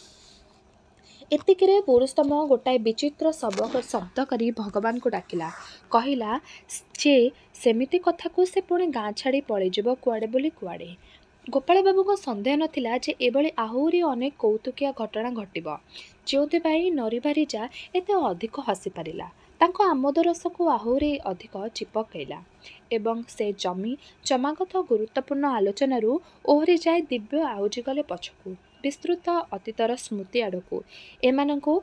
ଏତିକିରେ ପୁରୁଷୋତ୍ତମ ଗୋଟାଏ ବିଚିତ୍ର ଶବ୍ଦ କରି ଭଗବାନଙ୍କୁ ଡାକିଲା। କହିଲା ଯେ ସେମିତି କଥାକୁ ସେ ପୁଣି ଗାଁ ଛାଡ଼ି ପଳେଇଯିବ କୁଆଡ଼େ ବୋଲି କୁଆଡ଼େ। ଗୋପାଳବାବୁଙ୍କ ସନ୍ଦେହ ନଥିଲା ଯେ ଏଭଳି ଆହୁରି ଅନେକ କୌତୁକିଆ ଘଟଣା ଘଟିବ, ଯେଉଁଥିପାଇଁ ନରୀ ଭାରିଜା ଏତେ ଅଧିକ ହସି ପାରିଲା। ତାଙ୍କ ଆମୋଦ ରସକୁ ଆହୁରି ଅଧିକ ଚିପକେଇଲା ଏବଂ ସେ ଜମି ଜମାଗତ ଗୁରୁତ୍ୱପୂର୍ଣ୍ଣ ଆଲୋଚନାରୁ ଓହରି ଯାଇ ଦିବ୍ୟ ଆଉଜିଗଲେ ପଛକୁ, ବିସ୍ତୃତ ଅତୀତର ସ୍ମୃତି ଆଡ଼କୁ। ଏମାନଙ୍କୁ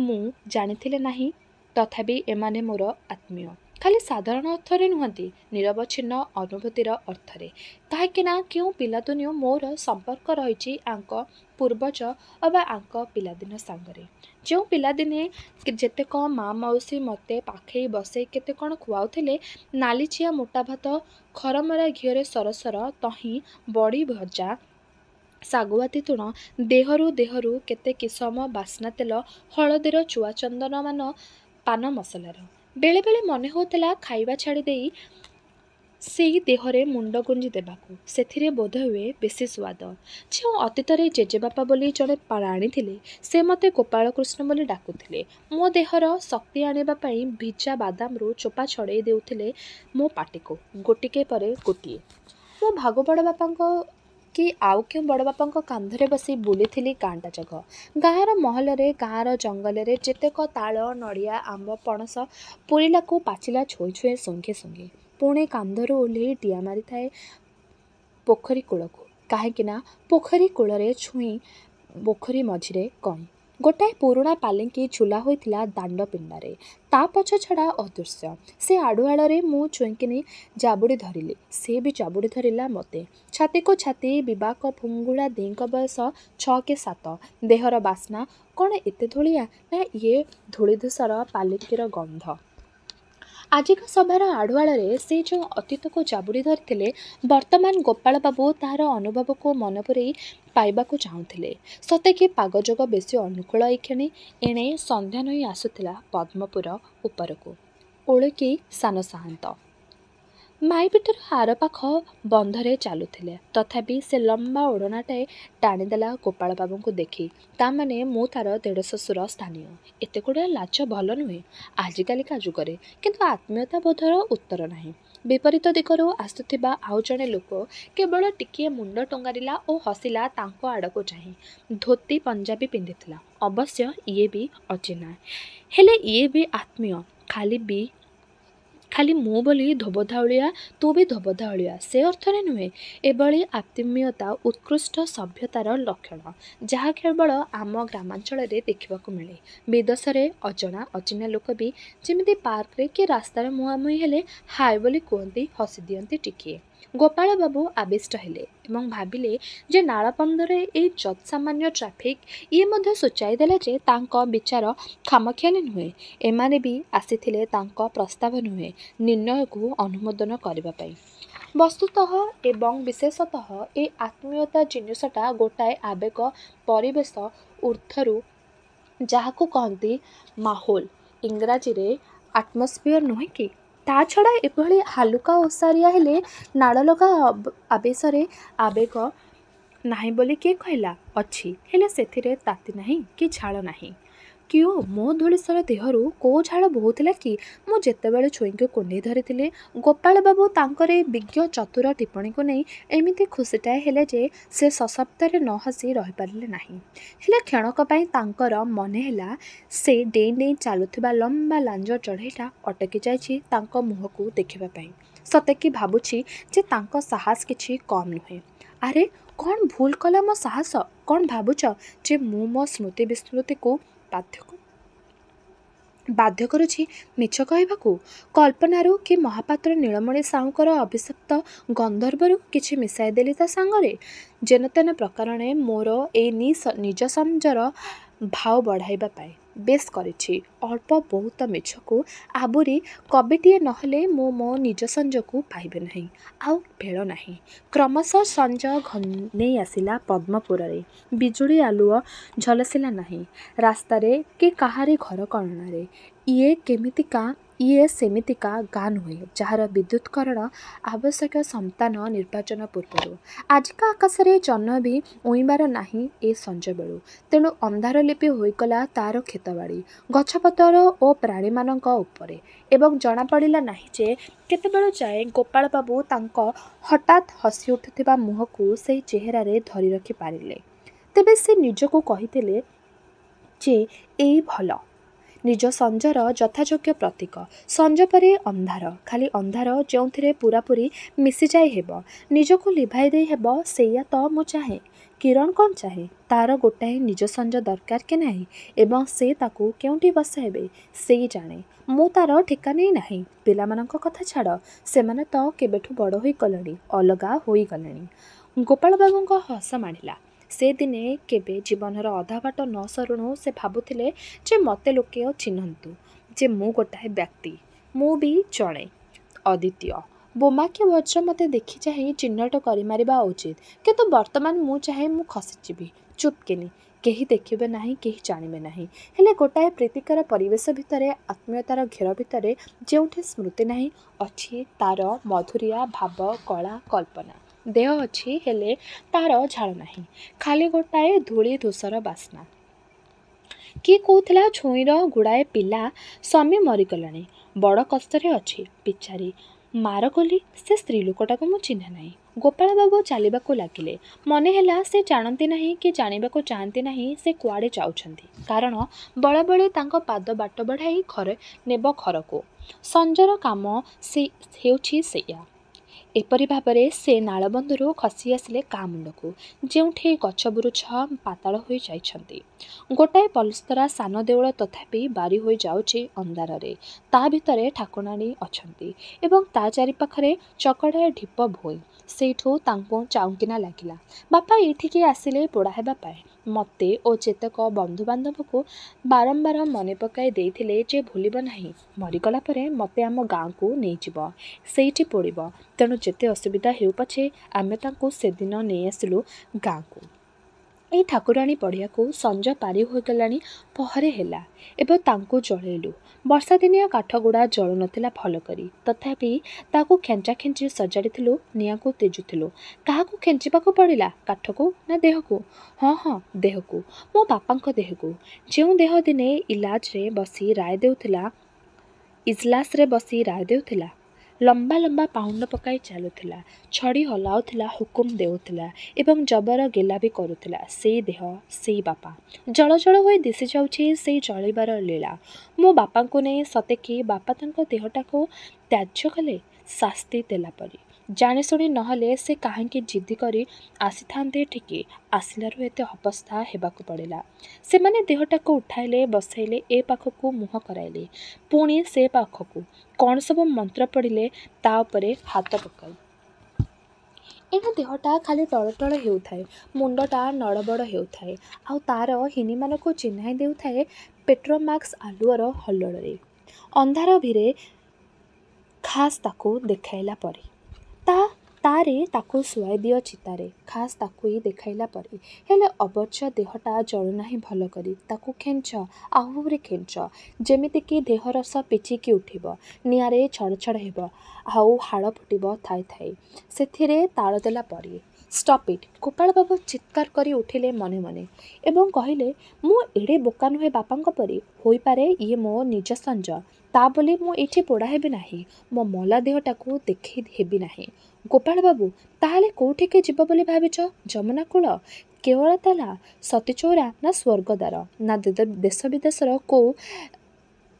ମୁଁ ଜାଣିଥିଲେ ନାହିଁ, ତଥାପି ଏମାନେ ମୋର ଆତ୍ମୀୟ। ଖାଲି ସାଧାରଣ ଅର୍ଥରେ ନୁହନ୍ତି, ନିରବଚ୍ଛିନ୍ନ ଅନୁଭୂତିର ଅର୍ଥରେ। କାହିଁକିନା କେଉଁ ପିଲାଦିନୁ ମୋର ସମ୍ପର୍କ ରହିଛି ଆଙ୍କ ପୂର୍ବଜ ଅବା ଆଙ୍କ ପିଲାଦିନ ସାଙ୍ଗରେ। ଯେଉଁ ପିଲାଦିନେ ଯେତେକ ମା ମାଉସୀ ମୋତେ ପାଖେଇ ବସେଇ କେତେ କ'ଣ ଖୁଆଉଥିଲେ, ନାଲିଚିଆ ମୋଟା ଭାତ ଖରମରା ଘିଅରେ ସରସର ତହିଁ ବଡ଼ି ଭଜା, ଶାଗୁଆତି ତୁଣ, ଦେହରୁ କେତେ କିସମ ବାସ୍ନା ତେଲ, ହଳଦୀର ଚୁଆ ଚନ୍ଦନମାନ ପାନ ମସଲାର। ବେଳେବେଳେ ମନେ ହେଉଥିଲା ଖାଇବା ଛାଡ଼ି ଦେଇ ସେଇ ଦେହରେ ମୁଣ୍ଡ ଗୁଞ୍ଜି ଦେବାକୁ। ସେଥିରେ ବୋଧହୁଏ ବେଶୀ ସୁଆଦ। ଯେଉଁ ଅତୀତରେ ଜେଜେବାପା ବୋଲି ଜଣେ ପ୍ରାଣୀ ଥିଲେ, ସେ ମୋତେ ଗୋପାଳକୃଷ୍ଣ ବୋଲି ଡାକୁଥିଲେ। ମୋ ଦେହର ଶକ୍ତି ଆଣିବା ପାଇଁ ଭିଜା ବାଦାମରୁ ଚୋପା ଛଡ଼େଇ ଦେଉଥିଲେ ମୋ ପାଟିକୁ, ଗୋଟିକେ ପରେ ଗୋଟିଏ। ମୁଁ ଭାଗୁ ବଡ଼ବାପାଙ୍କ କି ଆଉ କେଉଁ ବଡ଼ବାପାଙ୍କ କାନ୍ଧରେ ବସି ବୁଲିଥିଲି ଗାଁଟା ଯାକ। ଗାଁର ମହଲରେ, ଗାଁର ଜଙ୍ଗଲରେ ଯେତେକ ତାଳ, ନଡ଼ିଆ, ଆମ୍ବ, ପଣସ ପୂରିଲାକୁ ପାଚିଲା ଛୁଇଁ ଛୁଇଁ ଶୁଙ୍ଘି ଶୁଙ୍ଘି ପୁଣି କାନ୍ଧରୁ ଓହ୍ଲେଇ ଡିଆଁ ମାରିଥାଏ ପୋଖରୀ କୂଳକୁ। କାହିଁକିନା ପୋଖରୀ କୂଳରେ ଛୁଇଁ, ପୋଖରୀ ମଝିରେ କଇଁ। ଗୋଟାଏ ପୁରୁଣା ପାଲିଙ୍କି ଝୁଲା ହୋଇଥିଲା ଦାଣ୍ଡ ପିଣ୍ଡାରେ। ତା ପଛ ଛଡ଼ା ଅଦୃଶ୍ୟ। ସେ ଆଢ଼ୁଆଳରେ ମୁଁ ଚୁଇଁକିନି ଜାବୁଡ଼ି ଧରିଲି। ସେ ବି ଜାବୁଡ଼ି ଧରିଲା ମୋତେ। ଛାତିକୁ ଛାତି ବିବାକ ଫୁଙ୍ଗୁଳା ଦି'ଙ୍କ ବୟସ 6 କି 7। ଦେହର ବାସ୍ନା କ'ଣ ଏତେ ଧୂଳିଆ? ନା ଇଏ ଧୂଳିଧୂସର ପାଲିଙ୍କିର ଗନ୍ଧ? ଆଜିକା ସଭାର ଆଢ଼ୁଆଳରେ ସେ ଯେଉଁ ଅତୀତକୁ ଜାବୁଡ଼ି ଧରିଥିଲେ, ବର୍ତ୍ତମାନ ଗୋପାଳବାବୁ ତାହାର ଅନୁଭବକୁ ମନେ ପୂରେଇ ପାଇବାକୁ ଚାହୁଁଥିଲେ। ସତେ କି ପାଗଯୋଗ ବେଶୀ ଅନୁକୂଳ ଏଇକ୍ଷଣି। ଏଣେ ସନ୍ଧ୍ୟା ନଇଁ ଆସୁଥିଲା ପଦ୍ମପୁର ଉପରକୁ। ଓଳିକି ସାନ ସାଆନ୍ତ ମାଇପିଟିର ଆରପାଖ ବନ୍ଧରେ ଚାଲୁଥିଲେ। ତଥାପି ସେ ଲମ୍ବା ଓଢ଼ଣାଟାଏ ଟାଣିଦେଲା ଗୋପାଳବାବୁଙ୍କୁ ଦେଖି। ତା'ମାନେ ମୁଁ ତା'ର ଦେଢ଼ଶଶୁର ସ୍ଥାନୀୟ। ଏତେଗୁଡ଼ାଏ ଲାଜ ଭଲ ନୁହେଁ ଆଜିକାଲିକା ଯୁଗରେ। କିନ୍ତୁ ଆତ୍ମୀୟତା ବୋଧର ଉତ୍ତର ନାହିଁ। ବିପରୀତ ଦିଗରୁ ଆସୁଥିବା ଆଉ ଜଣେ ଲୋକ କେବଳ ଟିକିଏ ମୁଣ୍ଡ ଟୁଙ୍ଗାରିଲା ଓ ହସିଲା ତାଙ୍କ ଆଡ଼କୁ ଚାହିଁ। ଧୋତି ପଞ୍ଜାବୀ ପିନ୍ଧିଥିଲା। ଅବଶ୍ୟ ଇଏ ବି ଅଚିହ୍ନା। ହେଲେ ଇଏ ବି ଆତ୍ମୀୟ। ଖାଲି ମୁଁ ବୋଲି ଧୋବଧାଉଳିଆ, ତୁ ବି ଧୋବଧାଉଳିଆ ସେ ଅର୍ଥରେ ନୁହେଁ। ଏଭଳି ଆତ୍ମୀୟତା ଉତ୍କୃଷ୍ଟ ସଭ୍ୟତାର ଲକ୍ଷଣ, ଯାହା କେବଳ ଆମ ଗ୍ରାମାଞ୍ଚଳରେ ଦେଖିବାକୁ ମିଳେ। ବିଦେଶରେ ଅଜଣା ଅଚିହ୍ନା ଲୋକ ବି ଯେମିତି ପାର୍କରେ କି ରାସ୍ତାରେ ମୁହାଁମୁହିଁ ହେଲେ ହାୟ ବୋଲି କୁହନ୍ତି, ହସିଦିଅନ୍ତି ଟିକିଏ। ଗୋପାଳବାବୁ ଆବିଷ୍ଟ ହେଲେ ଏବଂ ଭାବିଲେ ଯେ ନାଳବନ୍ଧରେ ଏଇ ଯତ୍ସାମାନ୍ୟ ଟ୍ରାଫିକ୍ ଇଏ ମଧ୍ୟ ସୂଚାଇ ଦେଲା ଯେ ତାଙ୍କ ବିଚାର ଖାମଖିଆଲି ନୁହେଁ। ଏମାନେ ବି ଆସିଥିଲେ ତାଙ୍କ ପ୍ରସ୍ତାବ ନୁହେଁ, ନିର୍ଣ୍ଣୟକୁ ଅନୁମୋଦନ କରିବା ପାଇଁ। ବସ୍ତୁତଃ ଏବଂ ବିଶେଷତଃ ଏ ଆତ୍ମୀୟତା ଜିନିଷଟା ଗୋଟାଏ ଆବେଗ ପରିବେଶ ଊର୍ଦ୍ଧ୍ୱରୁ, ଯାହାକୁ କହନ୍ତି ମାହୋଲ, ଇଂରାଜୀରେ ଆଟମସ୍ଫିଅର ନୁହେଁ କି? ତା ଛଡ଼ା ଏଭଳି ହାଲୁକା ଓସାରିଆ ହେଲେ ନାଳଲଗା ଆବେଶରେ ଆବେଗ ନାହିଁ ବୋଲି କିଏ କହିଲା? ଅଛି, ହେଲେ ସେଥିରେ ତାତି ନାହିଁ କି ଝାଳ ନାହିଁ। କିଓ ମୋ ଧୂଳିସାର ଦେହରୁ କୋଉ ଝାଳ ବୋହୁଥିଲା କି? ମୁଁ ଯେତେବେଳେ ଛୁଇଁକି କୁଣ୍ଡେଇ ଧରିଥିଲି। ଗୋପାଳବାବୁ ତାଙ୍କର ଏ ବିଜ୍ଞ ଚତୁର ଟିପ୍ପଣୀକୁ ନେଇ ଏମିତି ଖୁସିଟାଏ ହେଲେ ଯେ ସେ ସଶବ୍ଦରେ ନ ହସି ରହିପାରିଲେ ନାହିଁ। ହେଲେ କ୍ଷଣକ ପାଇଁ ତାଙ୍କର ମନେ ହେଲା ସେ ଡେଇଁ ଡେଇଁ ଚାଲୁଥିବା ଲମ୍ବା ଲାଞ୍ଜ ଚଢ଼େଇଟା ଅଟକି ଯାଇଛି ତାଙ୍କ ମୁହଁକୁ ଦେଖିବା ପାଇଁ। ସତେକି ଭାବୁଛି ଯେ ତାଙ୍କ ସାହସ କିଛି କମ୍ ନୁହେଁ। ଆରେ କ'ଣ ଭୁଲ କଲା ମୋ ସାହସ? କ'ଣ ଭାବୁଛ ଯେ ମୁଁ ମୋ ସ୍ମୃତି ବିସ୍ମୃତିକୁ ବାଧ୍ୟ କରୁଛି ମିଛ କହିବାକୁ? କଳ୍ପନାରୁ କି ମହାପାତ୍ର ନୀଳମଣି ସାହୁଙ୍କର ଅଭିଶପ୍ତ ଗନ୍ଧର୍ବରୁ କିଛି ମିଶାଇ ଦେଲି ତା ସାଙ୍ଗରେ। ଯେନତେନ ପ୍ରକାରଣେ ମୋର ଏଇ ନିଜସଞ୍ଜର ଭାଉ ବଢ଼ାଇବା ପାଇଁ। ବେଶ୍ କରିଛି। ଅଳ୍ପ ବହୁତ ମିଛକୁ ଆବୁରି କବିଟିଏ ନହେଲେ ମୁଁ ମୋ ନିଜସଞ୍ଜକୁ ପାଇବି ନାହିଁ। ଆଉ ବେଳ ନାହିଁ। କ୍ରମଶଃ ସଞ୍ଜ ଘନେଇ ଆସିଲା ପଦ୍ମପୁରରେ। ବିଜୁଳି ଆଲୁଅ ଝଲସିଲା ନାହିଁ ରାସ୍ତାରେ କି କାହାରି ଘରକଣରେ। ଇଏ ସେମିତିକା ଗାଁ ନୁହେଁ ଯାହାର ବିଦ୍ୟୁତ୍କରଣ ଆବଶ୍ୟକ ସନ୍ତାନ ନିର୍ବାଚନ ପୂର୍ବରୁ। ଆଜିକା ଆକାଶରେ ଜହ୍ନ ବି ଉଇଁବାର ନାହିଁ ଏ ସଞ୍ଜବେଳୁ। ତେଣୁ ଅନ୍ଧାର ଲିପି ହୋଇଗଲା ତା'ର କ୍ଷେତବାଡ଼ି, ଗଛପତର ଓ ପ୍ରାଣୀମାନଙ୍କ ଉପରେ। ଏବଂ ଜଣାପଡ଼ିଲା ନାହିଁ ଯେ କେତେବେଳ ଯାଏ ଗୋପାଳବାବୁ ତାଙ୍କ ହଠାତ୍ ହସିଉଠୁଥିବା ମୁହଁକୁ ସେହି ଚେହେରାରେ ଧରି ରଖି ପାରିଲେ। ତେବେ ସେ ନିଜକୁ କହିଥିଲେ ଯେ ଏଇ ଭଲ। ନିଜ ସଞ୍ଜର ଯଥାଯୋଗ୍ୟ ପ୍ରତୀକ। ସଞ୍ଜ ପରେ ଅନ୍ଧାର, ଖାଲି ଅନ୍ଧାର ଯେଉଁଥିରେ ପୂରାପୂରି ମିଶିଯାଇ ହେବ, ନିଜକୁ ଲିଭାଇ ଦେଇ ହେବ, ସେଇଆ ତ ମୁଁ ଚାହେଁ। କିରଣ କ'ଣ ଚାହେଁ? ତା'ର ଗୋଟାଏ ନିଜ ସଞ୍ଜ ଦରକାର କି ନାହିଁ ଏବଂ ସେ ତାକୁ କେଉଁଠି ବସାଇବେ ସେଇ ଜାଣେ। ମୁଁ ତା'ର ଠିକା ନେଇ ନାହିଁ। ପିଲାମାନଙ୍କ କଥା ଛାଡ଼, ସେମାନେ ତ କେବେଠୁ ବଡ଼ ହୋଇଗଲେଣି, ଅଲଗା ହୋଇଗଲେଣି। ଗୋପାଳବାବୁଙ୍କ ହସ ମାଡ଼ିଲା। ସେ ଦିନେ କେବେ ଜୀବନର ଅଧାବାଟ ନ ସରୁଣୁ ସେ ଭାବୁଥିଲେ ଯେ ମୋତେ ଲୋକେ ଚିହ୍ନନ୍ତୁ ଯେ ମୁଁ ଗୋଟାଏ ବ୍ୟକ୍ତି, ମୁଁ ବି ଜଣେ ଅଦ୍ୱିତୀୟ। ବୋମା କି ବଜ୍ର ମୋତେ ଦେଖି ଚାହିଁ ଚିହ୍ନଟ କରିମାରିବା ଉଚିତ। କିନ୍ତୁ ବର୍ତ୍ତମାନ ମୁଁ ଚାହେଁ ମୁଁ ଖସିଯିବି ଚୁପ୍କିନି। କେହି ଦେଖିବେ ନାହିଁ, କେହି ଜାଣିବେ ନାହିଁ। ହେଲେ ଗୋଟାଏ ପ୍ରୀତିକର ପରିବେଶ ଭିତରେ, ଆତ୍ମୀୟତାର ଘେର ଭିତରେ ଯେଉଁଠି ସ୍ମୃତି ନାହିଁ, ଅଛି ତା'ର ମଧୁରିଆ ଭାବ, କଳା, କଳ୍ପନା। ଦେହ ଅଛି, ହେଲେ ତା'ର ଝାଳ ନାହିଁ। ଖାଲି ଗୋଟାଏ ଧୂଳି ଧୂସର ବାସ୍ନା। କିଏ କହୁଥିଲା ଛୁଇଁର ଗୁଡ଼ାଏ ପିଲା ସ୍ୱାମୀ ମରିଗଲାଣି, ବଡ଼ କଷ୍ଟରେ ଅଛି ବିଚାରୀ। ମାରଗୋଲି ସେ ସ୍ତ୍ରୀ ଲୋକଟାକୁ ମୁଁ ଚିହ୍ନେ ନାହିଁ। ଗୋପାଳବାବୁ ଚାଲିବାକୁ ଲାଗିଲେ। ମନେ ହେଲା ସେ ଜାଣନ୍ତି ନାହିଁ କି ଜାଣିବାକୁ ଚାହାନ୍ତି ନାହିଁ ସେ କୁଆଡ଼େ ଯାଉଛନ୍ତି। କାରଣ ବଳାବଳି ତାଙ୍କ ପାଦ ବାଟ ବଢ଼ାଇ ନେବ ଘରକୁ। ସଞ୍ଜର କାମ ହେଉଛି ସେଇଆ। ଏପରି ଭାବରେ ସେ ନାଳବନ୍ଧରୁ ଖସି ଆସିଲେ ଗାଁ ମୁଣ୍ଡକୁ, ଯେଉଁଠି ଗଛ ବୃଛ ପାତାଳ ହୋଇ ଯାଇଛନ୍ତି। ଗୋଟାଏ ପଲସ୍ତରା ସାନ ଦେଉଳ ତଥାପି ବାରି ହୋଇ ଯାଉଛି ଅନ୍ଧାରରେ। ତା ଭିତରେ ଠାକୁରାଣୀ ଅଛନ୍ତି ଏବଂ ତା ଚାରିପାଖରେ ଚକଡ଼ାଏ ଢିପ ଭୋଇ। ସେଇଠୁ ତାଙ୍କୁ ଚାଉଁକିନା ଲାଗିଲା, ବାପା ଏଇଠିକି ଆସିଲେ ପୋଡ଼ା ହେବା ପାଇଁ। ମୋତେ ଓ ଯେତେକ ବନ୍ଧୁବାନ୍ଧବକୁ ବାରମ୍ବାର ମନେ ପକାଇ ଦେଇଥିଲେ ଯେ ଭୁଲିବ ନାହିଁ, ମରିଗଲା ପରେ ମୋତେ ଆମ ଗାଁକୁ ନେଇଯିବ, ସେଇଠି ପୋଡ଼ିବ। ତେଣୁ ଯେତେ ଅସୁବିଧା ହେଉ ପଛେ ଆମେ ତାଙ୍କୁ ସେଦିନ ନେଇ ଆସିଲୁ ଗାଁକୁ। ଏଇ ଠାକୁରାଣୀ ପଡ଼ିଆକୁ ସଞ୍ଜ ପାରି ହୋଇଗଲାଣି, ପହରେ ହେଲା। ଏବେ ତାଙ୍କୁ ଜଳେଇଲୁ। ବର୍ଷା ଦିନିଆ କାଠଗୁଡ଼ା ଜଳୁନଥିଲା ଭଲ କରି, ତଥାପି ତାକୁ ଖେଞ୍ଚା ଖେଞ୍ଚି ସଜାଡ଼ିଥିଲୁ, ନିଆଁକୁ ତେଜୁଥିଲୁ। କାହାକୁ ଖେଞ୍ଚିବାକୁ ପଡ଼ିଲା, କାଠକୁ ନା ଦେହକୁ? ହଁ ହଁ, ଦେହକୁ, ମୋ ବାପାଙ୍କ ଦେହକୁ। ଯେଉଁ ଦେହ ଦିନେ ଇଜଲାସରେ ବସି ରାୟ ଦେଉଥିଲା, ଲମ୍ବା ଲମ୍ବା ପାହୁଣ୍ଡ ପକାଇ ଚାଲୁଥିଲା, ଛଡ଼ି ହଲାଉଥିଲା, ହୁକୁମ ଦେଉଥିଲା ଏବଂ ଜବର ଗେଲା ବି କରୁଥିଲା, ସେଇ ଦେହ, ସେଇ ବାପା। ଜଳ ଜଳ ହୋଇ ଦିଶି ଯାଉଛି ସେଇ ଜଳିବାର ଲୀଳା। ମୋ ବାପାଙ୍କୁ ନେଇ ସତେକି ବାପା ତାଙ୍କ ଦେହଟାକୁ ତ୍ୟାଯ୍ୟ କଲେ, ଶାସ୍ତି ଦେଲା ପରି। ଜାଣିଶୁଣି ନହେଲେ ସେ କାହିଁକି ଜିଦ୍ଦି କରି ଆସିଥାନ୍ତେ ଠିକି, ଆସିଲାରୁ ଏତେ ଅବସ୍ଥା ହେବାକୁ ପଡ଼ିଲା। ସେମାନେ ଦେହଟାକୁ ଉଠାଇଲେ, ବସାଇଲେ, ଏ ପାଖକୁ ମୁହଁ କରାଇଲେ, ପୁଣି ସେ ପାଖକୁ। କ'ଣ ସବୁ ମନ୍ତ୍ର ପଡ଼ିଲେ ତା ଉପରେ ହାତ ପକାଇ। ଏଣେ ଦେହଟା ଖାଲି ଟଳଟଳ ହେଉଥାଏ, ମୁଣ୍ଡଟା ନଡ଼ବଡ଼ ହେଉଥାଏ, ଆଉ ତାର ହିନିମାନଙ୍କୁ ଚିହ୍ନାଇ ଦେଉଥାଏ ପେଟ୍ରୋମାକ୍ସ ଆଲୁଅର ହଲ୍ଲଡ଼ରେ। ଅନ୍ଧାର ଭିରେ ଖାସ୍ ତାକୁ ଦେଖାଇଲା ପରି। ତାରେ ତାକୁ ଶୁଆଇ ଦିଅ ଚିତାରେ, ଖାସ୍ ତାକୁଇ ଦେଖାଇଲା ପରି। ହେଲେ ଅବଶ୍ୟ ଦେହଟା ଜଳୁନାହିଁ ଭଲ କରି। ତାକୁ ଖେଞ୍ଚ, ଆହୁରି ଖେଞ୍ଚ, ଯେମିତିକି ଦେହରସ ପିଚିକି ଉଠିବ, ନିଆଁରେ ଛଡ଼ ଛଡ଼ ହେବ, ଆଉ ହାଡ଼ ଫୁଟିବ ଥାଇ ଥାଇ, ସେଥିରେ ତାଳ ଦେଲା ପରି। ଷ୍ଟପ୍ ଇଟ୍! ଗୋପାଳବାବୁ ଚିତ୍କାର କରି ଉଠିଲେ ମନେ ମନେ ଏବଂ କହିଲେ, ମୁଁ ଏଡ଼େ ବୋକା ନୁହେଁ ବାପାଙ୍କ ପରି। ହୋଇପାରେ ଇଏ ମୋ ନିଜ ସଞ୍ଜ, ତା ବୋଲି ମୁଁ ଏଇଠି ପୋଡ଼ା ହେବି ନାହିଁ, ମୋ ମଲା ଦେହଟାକୁ ଦେଖେଇ ହେବି ନାହିଁ। ଗୋପାଳବାବୁ, ତାହେଲେ କୋଉଠିକି ଯିବ ବୋଲି ଭାବିଛ? ଯମୁନା କୂଳ, କେୱଳତାଲା, ସତୀଚଉରା ନା ସ୍ୱର୍ଗଦ୍ୱାର, ନା ଦେଶ ବିଦେଶର କୋଉ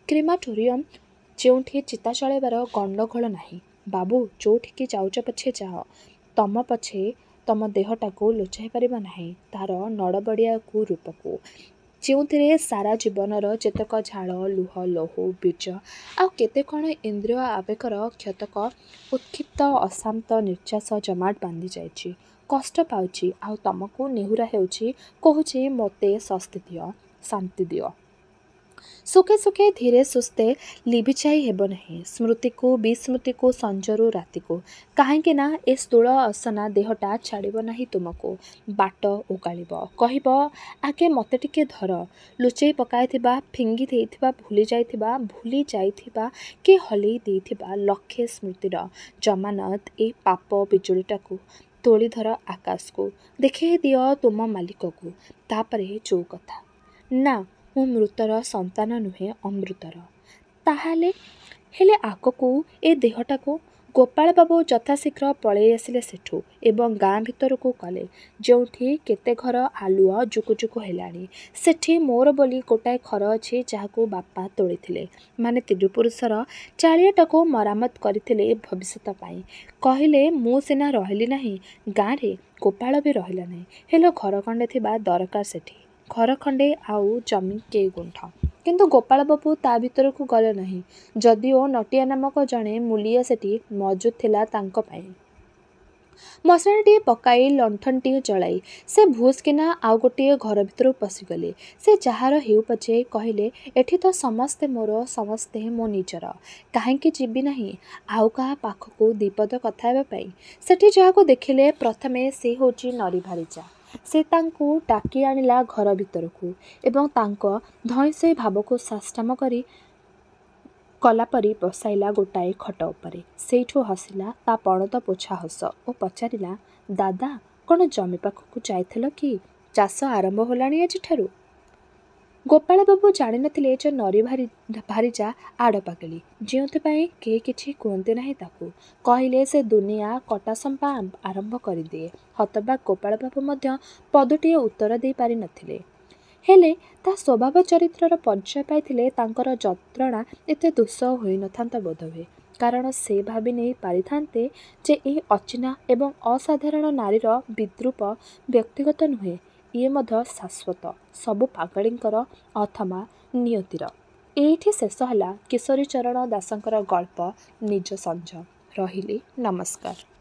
କ୍ରିମାଟୋରିୟମ୍ ଯେଉଁଠି ଚିତା ଚଳାଇବାର ଗଣ୍ଡଗୋଳ ନାହିଁ? ବାବୁ, ଯୋଉଠିକି ଯାଉଛ ପଛେ ଯାଅ, ତମ ପଛେ ତମ ଦେହଟାକୁ ଲୁଚାଇ ପାରିବ ନାହିଁ ତାର ନଡ଼ବଡ଼ିଆକୁ ରୂପକୁ, ଯେଉଁଥିରେ ସାରା ଜୀବନର ଯେତେକ ଝାଳ, ଲୁହ, ଲୌହ, ବୀଜ ଆଉ କେତେ କ'ଣ ଇନ୍ଦ୍ରିୟ ଆବେଗର କ୍ଷତକ ଉତ୍କ୍ଷିପ୍ତ ଅଶାନ୍ତ ନିର୍ଯ୍ୟାସ ଜମାଟ ବାନ୍ଧି ଯାଇଛି। କଷ୍ଟ ପାଉଛି, ଆଉ ତମକୁ ନେହୁରା ହେଉଛି, କହୁଛି ମୋତେ ସ୍ୱସ୍ତି ଦିଅ, ଶାନ୍ତି ଦିଅ। ସୁଖେ ସୁଖେ ଧୀରେ ସୁସ୍ଥେ ଲିଭିଯାଇ ହେବ ନାହିଁ ସ୍ମୃତିକୁ, ବିସ୍ମୃତିକୁ, ସଞ୍ଜରୁ ରାତିକୁ। କାହିଁକି ନା ଏ ସ୍ଥୂଳ ଅସନା ଦେହଟା ଛାଡ଼ିବ ନାହିଁ ତୁମକୁ। ବାଟ ଓଗାଳିବ, କହିବ, ଆଗେ ମୋତେ ଟିକେ ଧର। ଲୁଚେଇ ପକାଇଥିବା, ଫିଙ୍ଗି ଦେଇଥିବା, ଭୁଲି ଯାଇଥିବା କି ହଲେଇ ଦେଇଥିବା ଲକ୍ଷେ ସ୍ମୃତିର ଜମାନତ ଏଇ ପାପ ବିଜୁଳିଟାକୁ ତୋଳି ଧର ଆକାଶକୁ, ଦେଖେଇ ଦିଅ ତୁମ ମାଲିକକୁ। ତାପରେ ଯୋଉ କଥା। ନା, ମୁଁ ମୃତର ସନ୍ତାନ ନୁହେଁ, ଅମୃତର। ହେଲେ ଆଗକୁ ଏ ଦେହଟାକୁ? ଗୋପାଳବାବୁ ଯଥାଶୀଘ୍ର ପଳେଇ ଆସିଲେ ସେଠୁ ଏବଂ ଗାଁ ଭିତରକୁ ଗଲେ, ଯେଉଁଠି କେତେ ଘର ଆଲୁଅ ଜୁକୁଜୁକୁ ହେଲାଣି। ସେଠି ମୋର ବୋଲି ଗୋଟାଏ ଘର ଅଛି, ଯାହାକୁ ବାପା ତୋଳିଥିଲେ, ମାନେ ତିରୁପୁରୁଷର ଚାଳିଆଟାକୁ ମରାମତ କରିଥିଲେ ଭବିଷ୍ୟତ ପାଇଁ। କହିଲେ, ମୁଁ ସିନା ରହିଲି ନାହିଁ ଗାଁରେ, ଗୋପାଳ ବି ରହିଲା ନାହିଁ, ହେଲେ ଘର ଖଣ୍ଡେ ଥିବା ଦରକାର ସେଠି। ଘର ଖଣ୍ଡେ ଆଉ ଜମି କେଇ ଗୁଣ୍ଠ। କିନ୍ତୁ ଗୋପାଳବାବୁ ତା ଭିତରକୁ ଗଲେ ନାହିଁ, ଯଦିଓ ନଟିଆ ନାମକ ଜଣେ ମୂଲିଆ ସେଠି ମଜୁଦ ଥିଲା ତାଙ୍କ ପାଇଁ। ମଶାଣିଟିଏ ପକାଇ, ଲଣ୍ଠନଟିଏ ଜଳାଇ ସେ ଭୁସ୍ କିନା ଆଉ ଗୋଟିଏ ଘର ଭିତରକୁ ପଶିଗଲେ। ସେ ଯାହାର ହେଉ ପଛେ, କହିଲେ, ଏଠି ତ ସମସ୍ତେ ମୋର, ସମସ୍ତେ ମୋ ନିଜର, କାହିଁକି ଯିବି ନାହିଁ ଆଉ କାହା ପାଖକୁ ଦିପଦ କଥା ହେବା ପାଇଁ? ସେଠି ଯାହାକୁ ଦେଖିଲେ ପ୍ରଥମେ ସେ ହେଉଛି ନରିଭାରିଜା। ସେ ତାଙ୍କୁ ଡାକି ଆଣିଲା ଘର ଭିତରକୁ ଏବଂ ତାଙ୍କ ଧଇଁସଇ ଭାବକୁ ସାଷ୍ଟାମ କଲାପରି ବସାଇଲା ଗୋଟାଏ ଖଟ ଉପରେ। ସେଇଠୁ ହସିଲା ତା ପଣତ ପୋଛା ହସ ଓ ପଚାରିଲା, ଦାଦା, କ'ଣ ଜମି ପାଖକୁ ଯାଇଥିଲ କି? ଚାଷ ଆରମ୍ଭ ହେଲାଣି ଆଜିଠାରୁ? ଗୋପାଳବାବୁ ଜାଣିନଥିଲେ ଯେ ନରିଭାରିଜା ଆଡ଼ପାଗଳି, ଯେଉଁଥିପାଇଁ କେହି କିଛି କୁହନ୍ତି ନାହିଁ ତାକୁ। କହିଲେ ସେ ଦୁନିଆ କଟାସମ୍ପା ଆରମ୍ଭ କରିଦିଏ। ହତବାକ୍ ଗୋପାଳବାବୁ ମଧ୍ୟ ପଦଟିଏ ଉତ୍ତର ଦେଇ ପାରିନଥିଲେ। ହେଲେ ତା ସ୍ୱଭାବ ଚରିତ୍ରର ପରିଚୟ ପାଇଥିଲେ ତାଙ୍କର ଯନ୍ତ୍ରଣା ଏତେ ଦୁଃସହ ହୋଇନଥାନ୍ତା ବୋଧହୁଏ। କାରଣ ସେ ଭାବି ନେଇ ପାରିଥାନ୍ତେ ଯେ ଏହି ଅଚିହ୍ନା ଏବଂ ଅସାଧାରଣ ନାରୀର ବିଦ୍ରୂପ ବ୍ୟକ୍ତିଗତ ନୁହେଁ, ଇଏ ମଧ୍ୟ ଶାଶ୍ୱତ, ସବୁ ପାଗଳୀଙ୍କର ଅଥମା ନିୟତିର। ଏଇଠି ଶେଷ ହେଲା କିଶୋରୀଚରଣ ଦାସଙ୍କର ଗଳ୍ପ ନିଜ ସଞ୍ଜ। ରହିଲି, ନମସ୍କାର।